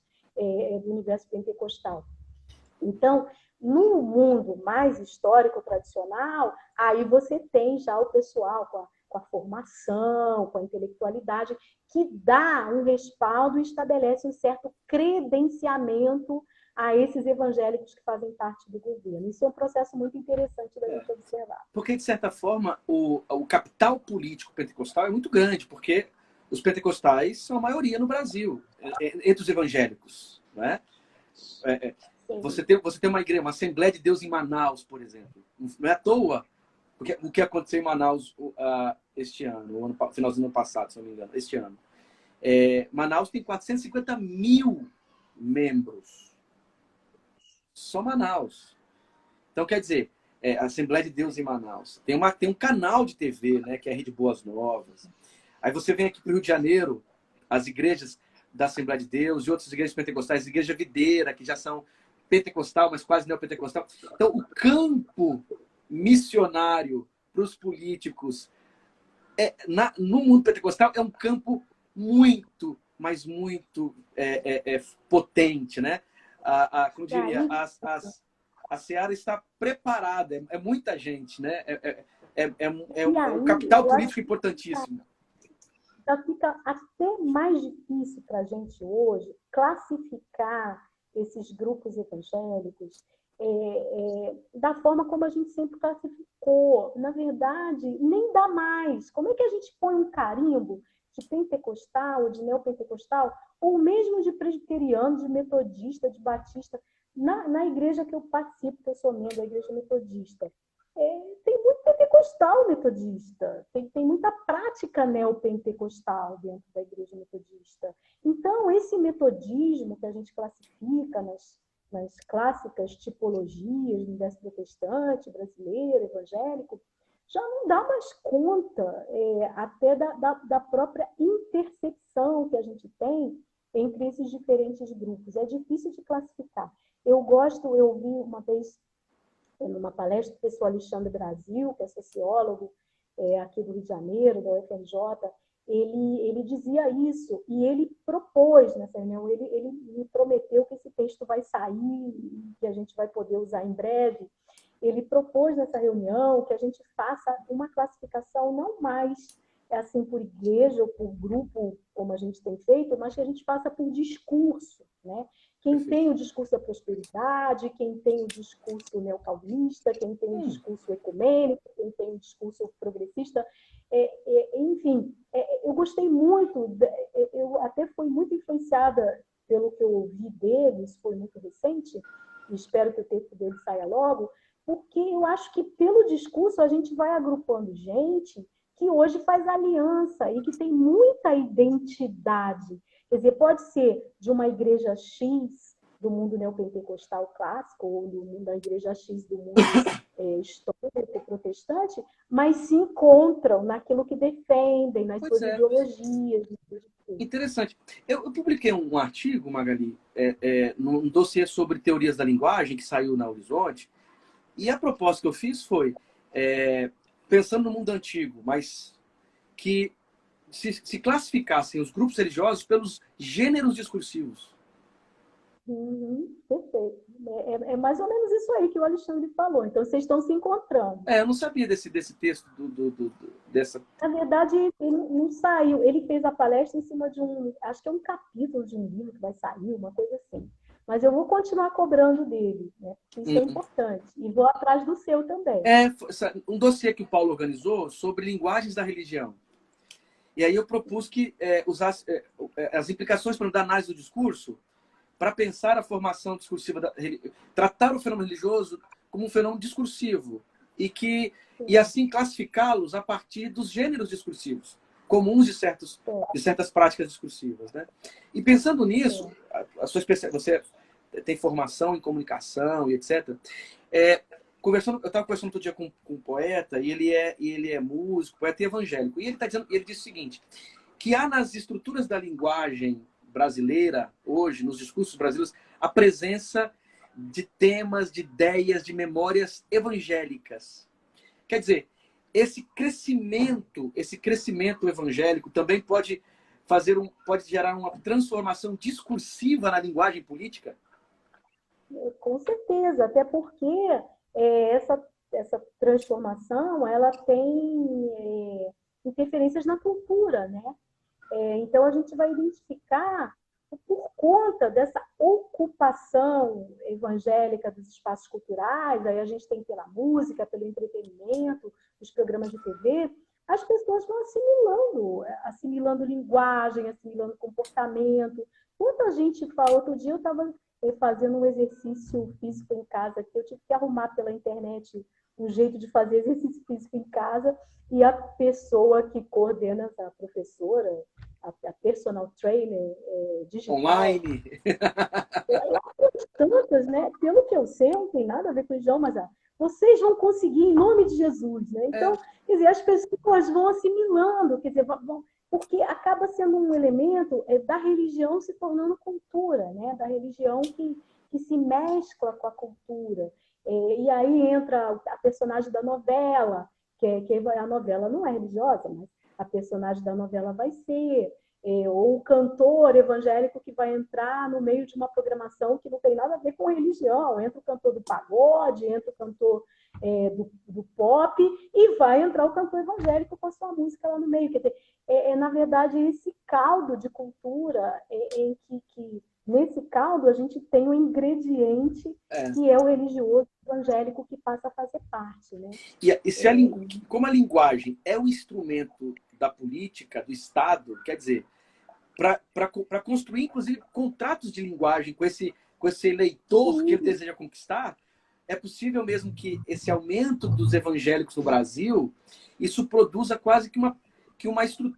Speaker 2: do universo pentecostal. Então, no mundo mais histórico, tradicional, aí você tem já o pessoal com a formação, com a intelectualidade, que dá um respaldo e estabelece um certo credenciamento a esses evangélicos que fazem parte do governo. Isso é um processo muito interessante da gente observar.
Speaker 1: Porque, de certa forma, o capital político pentecostal é muito grande, porque os pentecostais são a maioria no Brasil, entre os evangélicos. Né? Você tem uma igreja, uma Assembleia de Deus em Manaus, por exemplo. Não é à toa o que aconteceu em Manaus este ano, finalzinho do ano passado, se não me engano, este ano. Manaus tem 450 mil membros. Só Manaus. Então, quer dizer, a Assembleia de Deus em Manaus. Tem um canal de TV, né, que é a Rede Boas Novas. Aí você vem aqui para o Rio de Janeiro, as igrejas da Assembleia de Deus e outras igrejas pentecostais, igreja videira, que já são pentecostal, mas quase neopentecostal. Então, o campo missionário para os políticos no mundo pentecostal é um campo muito, mas muito potente, né? Como diria, a Seara está preparada, é muita gente, né? Um capital político importantíssimo.
Speaker 2: Então, fica até mais difícil para a gente hoje classificar esses grupos evangélicos da forma como a gente sempre classificou. Na verdade, nem dá mais. Como é que a gente põe um carimbo de pentecostal, de neopentecostal, ou mesmo de presbiteriano, de metodista, de batista, na igreja que eu participo, que eu sou membro da igreja metodista? Tem muito pentecostal metodista, tem muita prática neopentecostal dentro da igreja metodista. Então, esse metodismo que a gente classifica nas clássicas tipologias do universo protestante, brasileiro, evangélico, já não dá mais conta até da própria intersecção que a gente tem entre esses diferentes grupos. É difícil de classificar. Eu ouvi uma vez numa palestra do professor Alexandre Brasil, que é sociólogo aqui do Rio de Janeiro, da UFRJ, ele dizia isso, e ele propôs nessa reunião, ele me prometeu que esse texto vai sair, que a gente vai poder usar em breve. Ele propôs nessa reunião que a gente faça uma classificação não mais assim por igreja ou por grupo, como a gente tem feito, mas que a gente faça por discurso, né? Quem tem o discurso da prosperidade, quem tem o discurso neocalvinista, quem tem o discurso ecumênico, quem tem o discurso progressista. Enfim, eu gostei muito, eu até fui muito influenciada pelo que eu ouvi dele, isso foi muito recente, e espero que o texto dele saia logo, porque eu acho que pelo discurso a gente vai agrupando gente que hoje faz aliança e que tem muita identidade. Quer dizer, pode ser de uma igreja X do mundo neopentecostal clássico ou da igreja X do mundo histórico protestante, mas se encontram naquilo que defendem, nas suas ideologias.
Speaker 1: Interessante. Eu publiquei um artigo, Magali, num dossiê sobre teorias da linguagem que saiu na Horizonte, e a proposta que eu fiz foi, pensando no mundo antigo, mas que se classificassem os grupos religiosos pelos gêneros discursivos.
Speaker 2: Perfeito. É mais ou menos isso aí que o Alexandre falou. Então, vocês estão se encontrando.
Speaker 1: Eu não sabia desse texto, dessa...
Speaker 2: Na verdade, ele não saiu. Ele fez a palestra em cima de acho que é um capítulo de um livro que vai sair, uma coisa assim. Mas eu vou continuar cobrando dele, né? Isso é importante. E vou atrás do seu também.
Speaker 1: Um dossiê que o Paulo organizou sobre linguagens da religião. E aí eu propus que usasse as implicações da análise do discurso para pensar a formação discursiva, tratar o fenômeno religioso como um fenômeno discursivo e assim classificá-los a partir dos gêneros discursivos comuns de certas práticas discursivas, né? E pensando nisso, você tem formação em comunicação e etc. Eu estava conversando outro dia com um poeta, e ele é músico, poeta e evangélico. E ele disse o seguinte, que há nas estruturas da linguagem brasileira, hoje, nos discursos brasileiros, a presença de temas, de ideias, de memórias evangélicas. Quer dizer, esse crescimento evangélico também pode gerar uma transformação discursiva na linguagem política?
Speaker 2: Com certeza, até porque essa transformação ela tem interferências na cultura, né? Então, a gente vai identificar, por conta dessa ocupação evangélica dos espaços culturais, aí a gente tem pela música, pelo entretenimento, os programas de TV, as pessoas vão assimilando linguagem, assimilando comportamento. Quanta gente fala, outro dia eu estava fazendo um exercício físico em casa, que eu tive que arrumar pela internet um jeito de fazer exercício físico em casa, e a pessoa que coordena, a professora, a personal trainer digital...
Speaker 1: Online!
Speaker 2: Tantas, né? Pelo que eu sei, não tem nada a ver com o João, mas vocês vão conseguir em nome de Jesus, né? Então, quer dizer, as pessoas vão assimilando, quer dizer, porque acaba sendo um elemento da religião se tornando cultura, né? Da religião que se mescla com a cultura. E aí entra a personagem da novela, que a novela não é religiosa, mas a personagem da novela vai ser, ou o cantor evangélico que vai entrar no meio de uma programação que não tem nada a ver com religião. Entra o cantor do pagode, entra o cantor do pop, e vai entrar o cantor evangélico com a sua música lá no meio. Quer dizer, na verdade, esse caldo de cultura em que nesse caldo a gente tem um ingrediente que é o religioso evangélico que passa a fazer parte, né?
Speaker 1: E se como a linguagem é um instrumento da política, do Estado, quer dizer, para construir, inclusive, contratos de linguagem com esse eleitor que ele deseja conquistar, é possível mesmo que esse aumento dos evangélicos no Brasil, isso produza quase que uma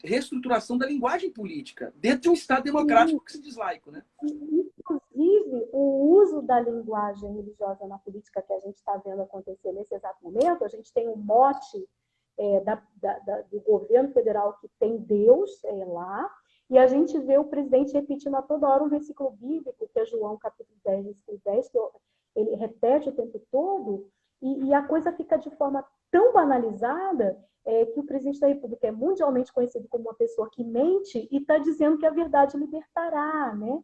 Speaker 1: reestruturação da linguagem política, dentro de um Estado democrático que se diz laico, né?
Speaker 2: Inclusive, o uso da linguagem religiosa na política que a gente está vendo acontecer nesse exato momento, a gente tem um mote do governo federal que tem Deus lá, e a gente vê o presidente repetindo a toda hora um versículo bíblico, que é João capítulo 10, versículo 10, que ele repete o tempo todo, e a coisa fica de forma tão banalizada que o presidente da República é mundialmente conhecido como uma pessoa que mente e está dizendo que a verdade libertará, né?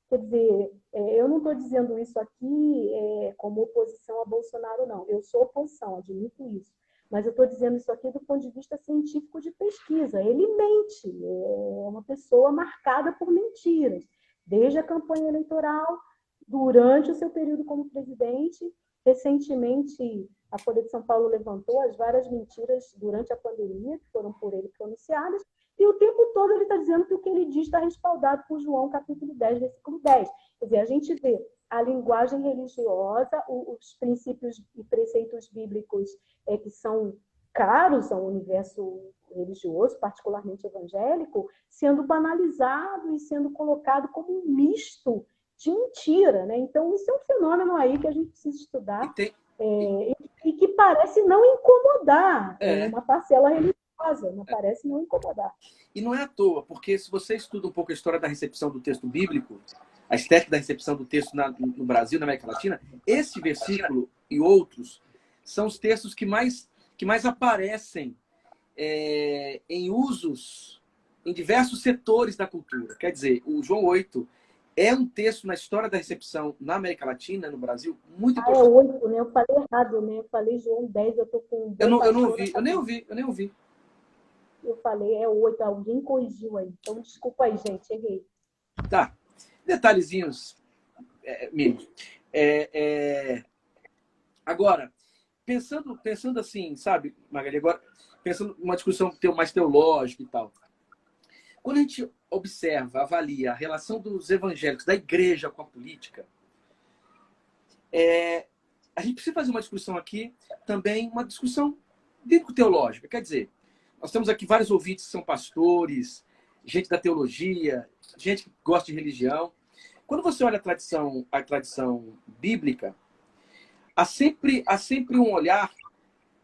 Speaker 2: Quer dizer, eu não estou dizendo isso aqui como oposição a Bolsonaro, não. Eu sou oposição, admito isso. Mas eu estou dizendo isso aqui do ponto de vista científico de pesquisa. Ele mente, é uma pessoa marcada por mentiras, desde a campanha eleitoral, durante o seu período como presidente. Recentemente, a Folha de São Paulo levantou as várias mentiras durante a pandemia, que foram por ele pronunciadas, e o tempo todo ele está dizendo que o que ele diz está respaldado por João, capítulo 10, versículo 10. Quer dizer, a gente vê a linguagem religiosa, os princípios e preceitos bíblicos que são caros ao universo religioso, particularmente evangélico, sendo banalizado e sendo colocado como um misto de mentira, né? Então, isso é um fenômeno aí que a gente precisa estudar e que parece não incomodar uma parcela religiosa, não parece não incomodar.
Speaker 1: E não é à toa, porque se você estuda um pouco a história da recepção do texto bíblico, a estética da recepção do texto no Brasil, na América Latina, esse versículo e outros são os textos que mais aparecem em usos em diversos setores da cultura. Quer dizer, o João 8 é um texto na história da recepção na América Latina, no Brasil, muito importante.
Speaker 2: É 8, né? Eu falei errado, né? Eu falei João 10, eu tô com...
Speaker 1: Eu não ouvi, eu nem ouvi.
Speaker 2: Eu falei, é 8, alguém corrigiu aí. Então, desculpa aí, gente, errei.
Speaker 1: Tá. Detalhezinhos mínimos. Agora, pensando assim, sabe, Magali, agora, pensando numa discussão mais teológica e tal. Quando a gente observa, avalia a relação dos evangélicos, da igreja com a política, a gente precisa fazer uma discussão aqui, também uma discussão bíblico-teológica. Quer dizer, nós temos aqui vários ouvintes que são pastores, gente da teologia, gente que gosta de religião. Quando você olha a tradição bíblica, há sempre um olhar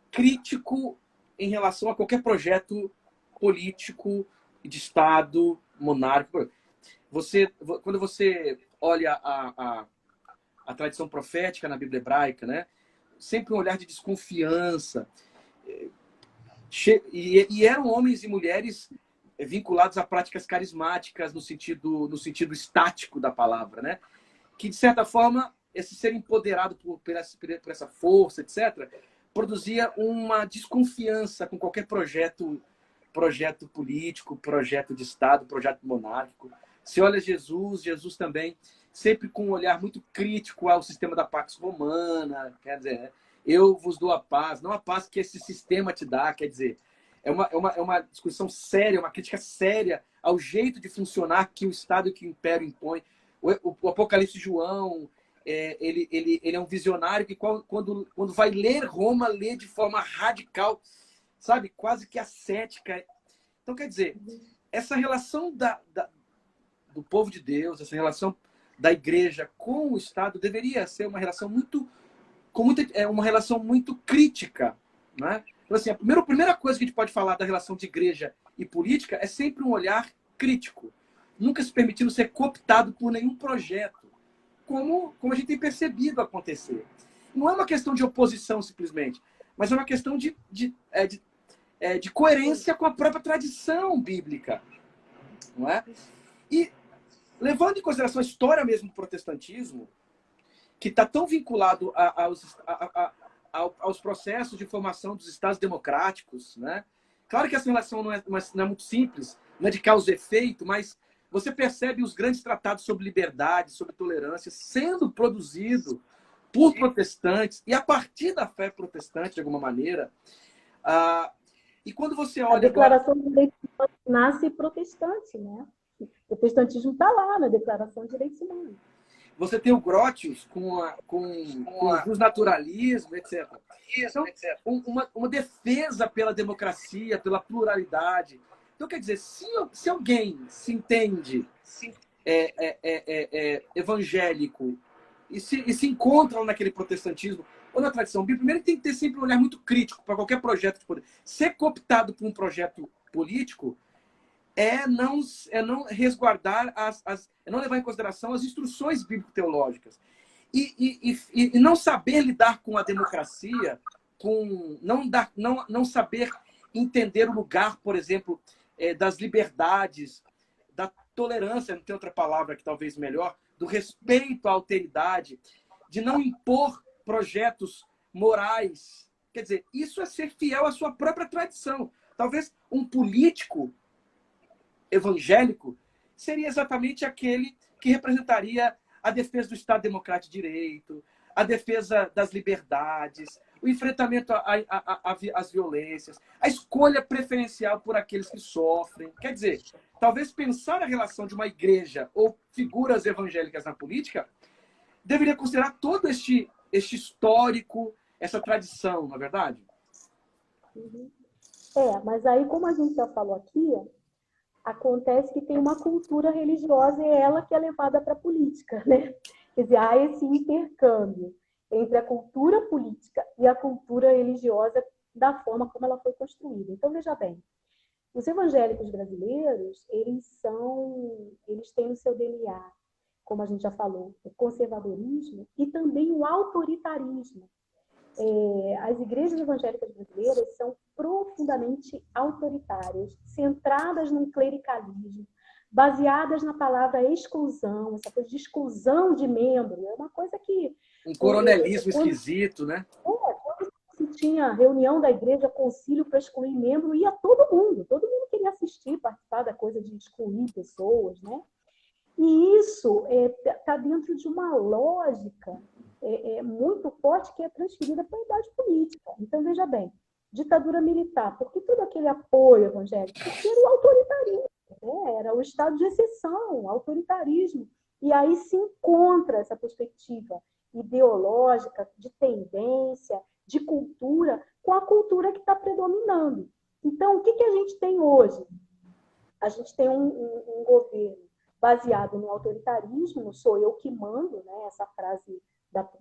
Speaker 1: crítico em relação a qualquer projeto político, de Estado, monárquico. Quando você olha a tradição profética na Bíblia hebraica, né? Sempre um olhar de desconfiança. E eram homens e mulheres vinculados a práticas carismáticas no sentido estático da palavra, né? Que, de certa forma, esse ser empoderado por essa força, etc., produzia uma desconfiança com qualquer projeto político, projeto de Estado, projeto monárquico. Se olha Jesus também sempre com um olhar muito crítico ao sistema da Pax Romana, quer dizer, eu vos dou a paz, não a paz que esse sistema te dá, quer dizer, é uma discussão séria, uma crítica séria ao jeito de funcionar que o Estado e que o Império impõe. O Apocalipse de João, ele é um visionário que quando vai ler Roma, lê de forma radical, sabe? Quase que ascética. Então, quer dizer, essa relação do povo de Deus, essa relação da igreja com o Estado deveria ser uma relação muito crítica, né? Então, assim, a primeira coisa que a gente pode falar da relação de igreja e política é sempre um olhar crítico, nunca se permitindo ser cooptado por nenhum projeto, como a gente tem percebido acontecer. Não é uma questão de oposição, simplesmente, mas é uma questão de coerência com a própria tradição bíblica. Não é? E, levando em consideração a história mesmo do protestantismo, que está tão vinculado aos processos de formação dos Estados democráticos, né? Claro que essa relação não é muito simples, não é de causa e efeito, mas você percebe os grandes tratados sobre liberdade, sobre tolerância, sendo produzido por protestantes e a partir da fé protestante, de alguma maneira. E quando você olha
Speaker 2: a Declaração de Direitos Humanos nasce protestante, né? O protestantismo está lá na Declaração de Direitos Humanos.
Speaker 1: Você tem o Grotius com o naturalismo, etc. Então, uma defesa pela democracia, pela pluralidade. Então, quer dizer, se alguém se entende evangélico e se encontram naquele protestantismo ou na tradição bíblica, primeiro tem que ter sempre um olhar muito crítico para qualquer projeto de poder. Ser cooptado por um projeto político é não resguardar, é não levar em consideração as instruções bíblico-teológicas. E não saber lidar com a democracia, não saber entender o lugar, por exemplo, das liberdades, da tolerância, não tem outra palavra que talvez melhor, do respeito à alteridade, de não impor projetos morais. Quer dizer, isso é ser fiel à sua própria tradição. Talvez um político evangélico seria exatamente aquele que representaria a defesa do Estado Democrático de Direito, a defesa das liberdades, o enfrentamento às violências, a escolha preferencial por aqueles que sofrem. Quer dizer, talvez pensar a relação de uma igreja ou figuras evangélicas na política deveria considerar todo este histórico, essa tradição, não é verdade?
Speaker 2: Mas aí, como a gente já falou aqui, acontece que tem uma cultura religiosa e é ela que é levada para a política, né? Quer dizer, há esse intercâmbio entre a cultura política e a cultura religiosa da forma como ela foi construída. Então, veja bem, os evangélicos brasileiros, eles têm no seu DNA, como a gente já falou, o conservadorismo e também o autoritarismo. As igrejas evangélicas brasileiras são profundamente autoritárias, centradas no clericalismo, baseadas na palavra exclusão, essa coisa de exclusão de membro. É uma coisa que...
Speaker 1: Um coronelismo esquisito, né?
Speaker 2: Quando se tinha reunião da igreja, concílio para excluir membro, ia todo mundo queria assistir, participar da coisa de excluir pessoas, né? E isso está dentro de uma lógica muito forte que é transferida para a idade política. Então, veja bem, ditadura militar, porque todo aquele apoio evangélico? Porque era o autoritarismo, né? Era o estado de exceção, o autoritarismo. E aí se encontra essa perspectiva ideológica, de tendência, de cultura, com a cultura que está predominando. Então, o que a gente tem hoje? A gente tem um governo baseado no autoritarismo, no sou eu que mando, né? Essa frase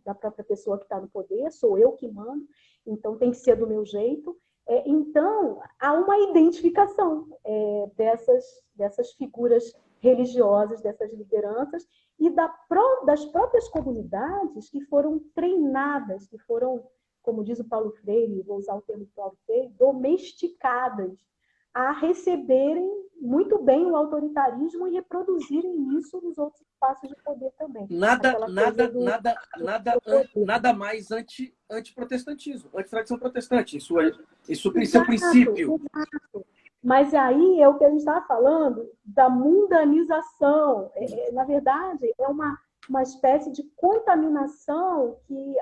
Speaker 2: da própria pessoa que está no poder, sou eu que mando, então tem que ser do meu jeito. Então, há uma identificação dessas figuras religiosas, dessas lideranças, e das próprias comunidades que foram treinadas, que foram, como diz o Paulo Freire, vou usar o termo do Paulo Freire, domesticadas a receberem muito bem o autoritarismo e reproduzirem isso nos outros espaços de poder também.
Speaker 1: Nada mais antiprotestantismo, antitradição protestante. Isso é seu princípio.
Speaker 2: Exato. Mas aí é o que a gente estava falando da mundanização. Na verdade, é uma espécie de contaminação que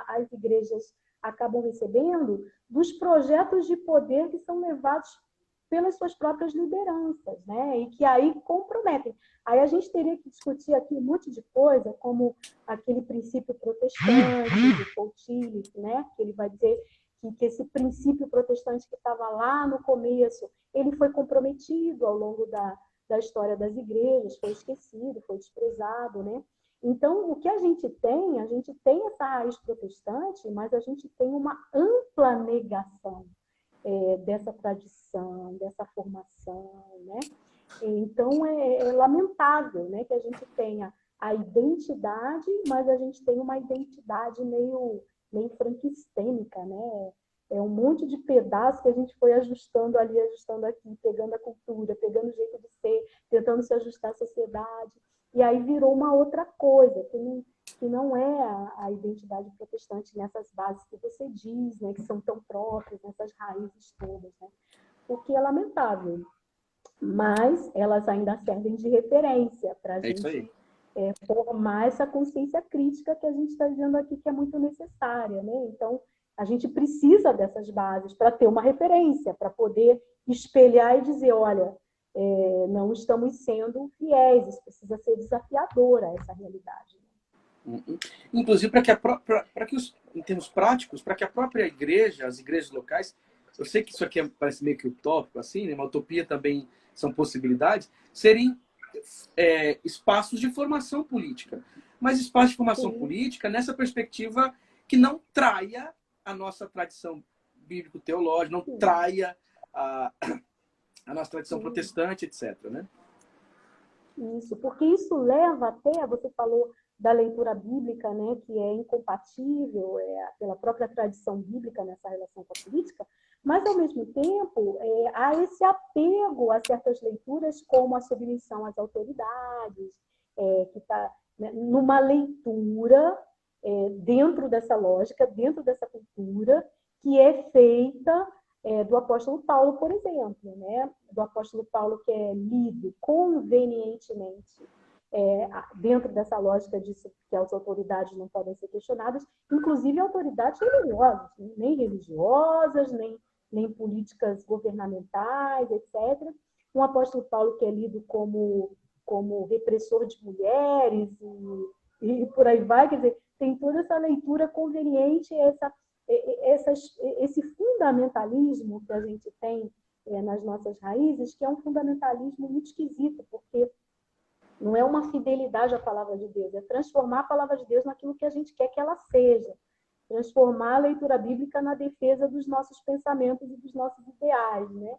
Speaker 2: as igrejas acabam recebendo dos projetos de poder que são levados pelas suas próprias lideranças, né? E que aí comprometem. Aí a gente teria que discutir aqui um monte de coisa, como aquele princípio protestante do Paul Tillich, né? Que ele vai dizer que esse princípio protestante que estava lá no começo, ele foi comprometido ao longo da história das igrejas, foi esquecido, foi desprezado, né? Então, o que a gente tem essa raiz protestante, mas a gente tem uma ampla negação dessa tradição, dessa formação, né? Então, é lamentável, né, que a gente tenha a identidade, mas a gente tem uma identidade meio franquistênica, né? É um monte de pedaços que a gente foi ajustando ali, ajustando aqui, pegando a cultura, pegando o jeito de ser, tentando se ajustar à sociedade. E aí virou uma outra coisa, que não é a identidade protestante nessas bases que você diz, né, que são tão próprias, nessas raízes todas, né? O que é lamentável. Mas elas ainda servem de referência para a gente formar essa consciência crítica que a gente está dizendo aqui que é muito necessária, né? Então, a gente precisa dessas bases para ter uma referência, para poder espelhar e dizer, olha, não estamos sendo fiéis, isso precisa ser desafiadora essa realidade.
Speaker 1: Inclusive, para que em termos práticos, para que a própria igreja, as igrejas locais, eu sei que isso aqui parece meio que utópico, assim, né? Uma utopia também são possibilidades, serem espaços de formação política. Mas espaços de formação política nessa perspectiva que não traia a nossa tradição bíblico-teológica, não traia a nossa tradição protestante, etc. Né?
Speaker 2: Isso, porque isso leva até, você falou da leitura bíblica, né, que é incompatível pela própria tradição bíblica nessa relação com a política, mas, ao mesmo tempo, há esse apego a certas leituras, como a submissão às autoridades, que está, né, numa leitura dentro dessa lógica, dentro dessa cultura, que é feita do apóstolo Paulo, por exemplo, né? Do apóstolo Paulo, que é lido convenientemente dentro dessa lógica de que as autoridades não podem ser questionadas, inclusive autoridades religiosas, nem religiosas, nem políticas governamentais, etc. Um apóstolo Paulo que é lido como repressor de mulheres e por aí vai, quer dizer, tem toda essa leitura conveniente, esse fundamentalismo que a gente tem nas nossas raízes, que é um fundamentalismo muito esquisito, porque não é uma fidelidade à palavra de Deus, é transformar a palavra de Deus naquilo que a gente quer que ela seja, transformar a leitura bíblica na defesa dos nossos pensamentos e dos nossos ideais, né?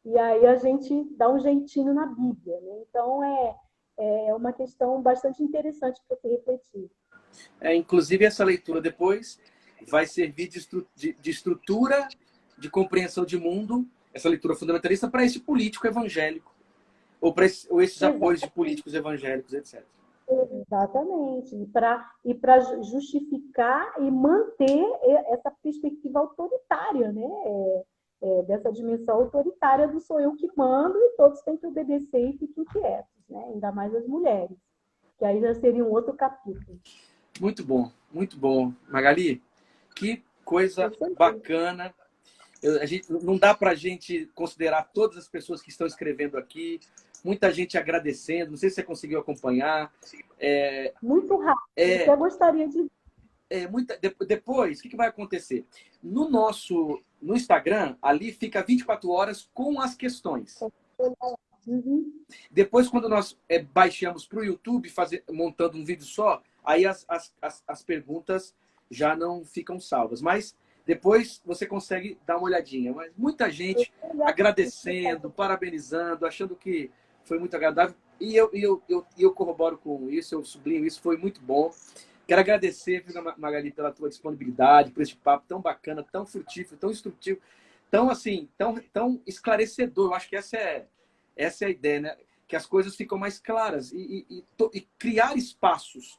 Speaker 2: E aí a gente dá um jeitinho na Bíblia, né? Então é uma questão bastante interessante para se refletir.
Speaker 1: Inclusive, essa leitura depois vai servir de estrutura de compreensão de mundo, essa leitura fundamentalista, para esse político evangélico, ou esses apoios de políticos evangélicos, etc.
Speaker 2: Exatamente. E para justificar e manter essa perspectiva autoritária, né? Dessa dimensão autoritária do sou eu que mando e todos têm que obedecer e fiquem quietos, né? Ainda mais as mulheres, que aí já seria um outro capítulo.
Speaker 1: Muito bom. Magali, que coisa bacana. Não dá para a gente considerar todas as pessoas que estão escrevendo aqui, muita gente agradecendo, não sei se você conseguiu acompanhar.
Speaker 2: Muito rápido, eu gostaria de...
Speaker 1: Depois, o que vai acontecer? No Instagram, ali fica 24 horas com as questões.
Speaker 2: Uhum.
Speaker 1: Depois, quando nós baixamos para o YouTube, montando um vídeo só, aí as perguntas já não ficam salvas. Mas depois você consegue dar uma olhadinha. Mas muita gente agradecendo, parabenizando, achando que foi muito agradável. E eu corroboro com isso, eu sublinho isso, foi muito bom. Quero agradecer, Magali, pela tua disponibilidade, por esse papo tão bacana, tão frutífero, tão instrutivo, tão assim, tão esclarecedor. Eu acho que essa é a ideia, né? Que as coisas ficam mais claras e criar espaços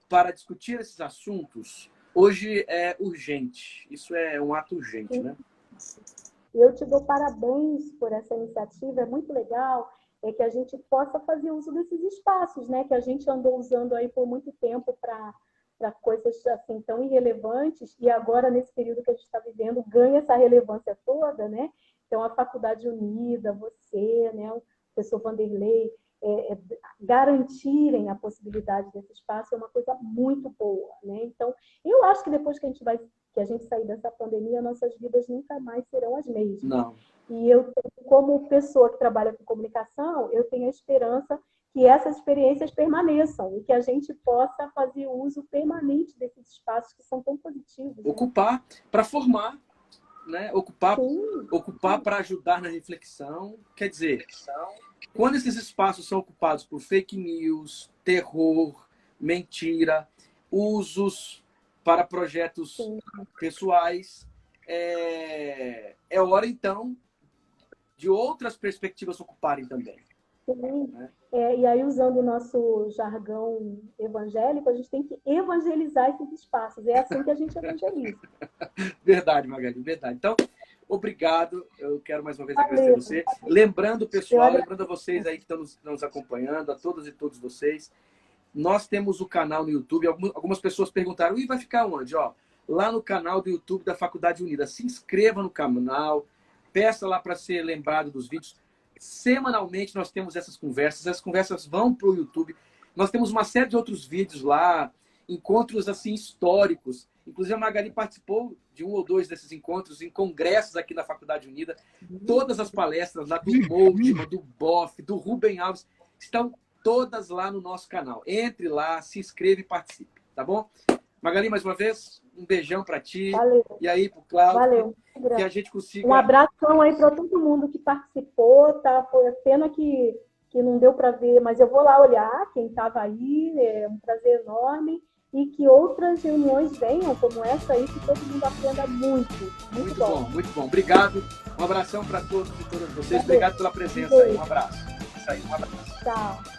Speaker 1: para discutir esses assuntos hoje é urgente. Isso é um ato urgente, né?
Speaker 2: Eu te dou parabéns por essa iniciativa, é muito legal que a gente possa fazer uso desses espaços, né? Que a gente andou usando aí por muito tempo para coisas assim tão irrelevantes e agora, nesse período que a gente está vivendo, ganha essa relevância toda, né? Então, a Faculdade Unida, você, né? O professor Vanderlei, garantirem a possibilidade desse espaço é uma coisa muito boa, né? Então, eu acho que depois que a gente sair dessa pandemia, nossas vidas nunca mais serão as mesmas.
Speaker 1: Não.
Speaker 2: E eu, como pessoa que trabalha com comunicação, eu tenho a esperança que essas experiências permaneçam e que a gente possa fazer uso permanente desses espaços que são tão positivos.
Speaker 1: Ocupar, né? Para formar. né? Ocupar para ajudar na reflexão. Quer dizer, quando esses espaços são ocupados por fake news, terror, mentira, usos para projetos pessoais, é hora, então, de outras perspectivas ocuparem também.
Speaker 2: Sim. Né? E aí, usando o nosso jargão evangélico, a gente tem que evangelizar esses espaços. É assim que a gente evangeliza.
Speaker 1: Verdade, Magali, verdade. Então, obrigado. Eu quero mais uma vez agradecer você. Lembrando, pessoal, lembrando a vocês aí que estão nos acompanhando, a todas e todos vocês, nós temos o canal no YouTube. Algumas pessoas perguntaram, e vai ficar onde? Ó, lá no canal do YouTube da Faculdade Unida. Se inscreva no canal, peça lá para ser lembrado dos vídeos. Semanalmente nós temos essas conversas vão para o YouTube. Nós temos uma série de outros vídeos lá, encontros assim históricos. Inclusive a Magali participou de um ou dois desses encontros em congressos aqui na Faculdade Unida. Todas as palestras lá do Moldman, do Boff, do Rubem Alves, estão todas lá no nosso canal. Entre lá, se inscreva e participe, tá bom? Magali, mais uma vez, um beijão para ti.
Speaker 2: Valeu.
Speaker 1: E aí pro Cláudio.
Speaker 2: Valeu.
Speaker 1: Que a gente consiga...
Speaker 2: Um abração aí para todo mundo que participou, tá? Foi pena que não deu para ver, mas eu vou lá olhar quem estava aí, é um prazer enorme, e que outras reuniões venham, como essa aí, que todo mundo aprenda muito. Muito bom.
Speaker 1: Muito bom. Obrigado. Um abração para todos e todas vocês. Obrigado pela presença aí. Um abraço. Isso aí, um abraço.
Speaker 2: Tchau.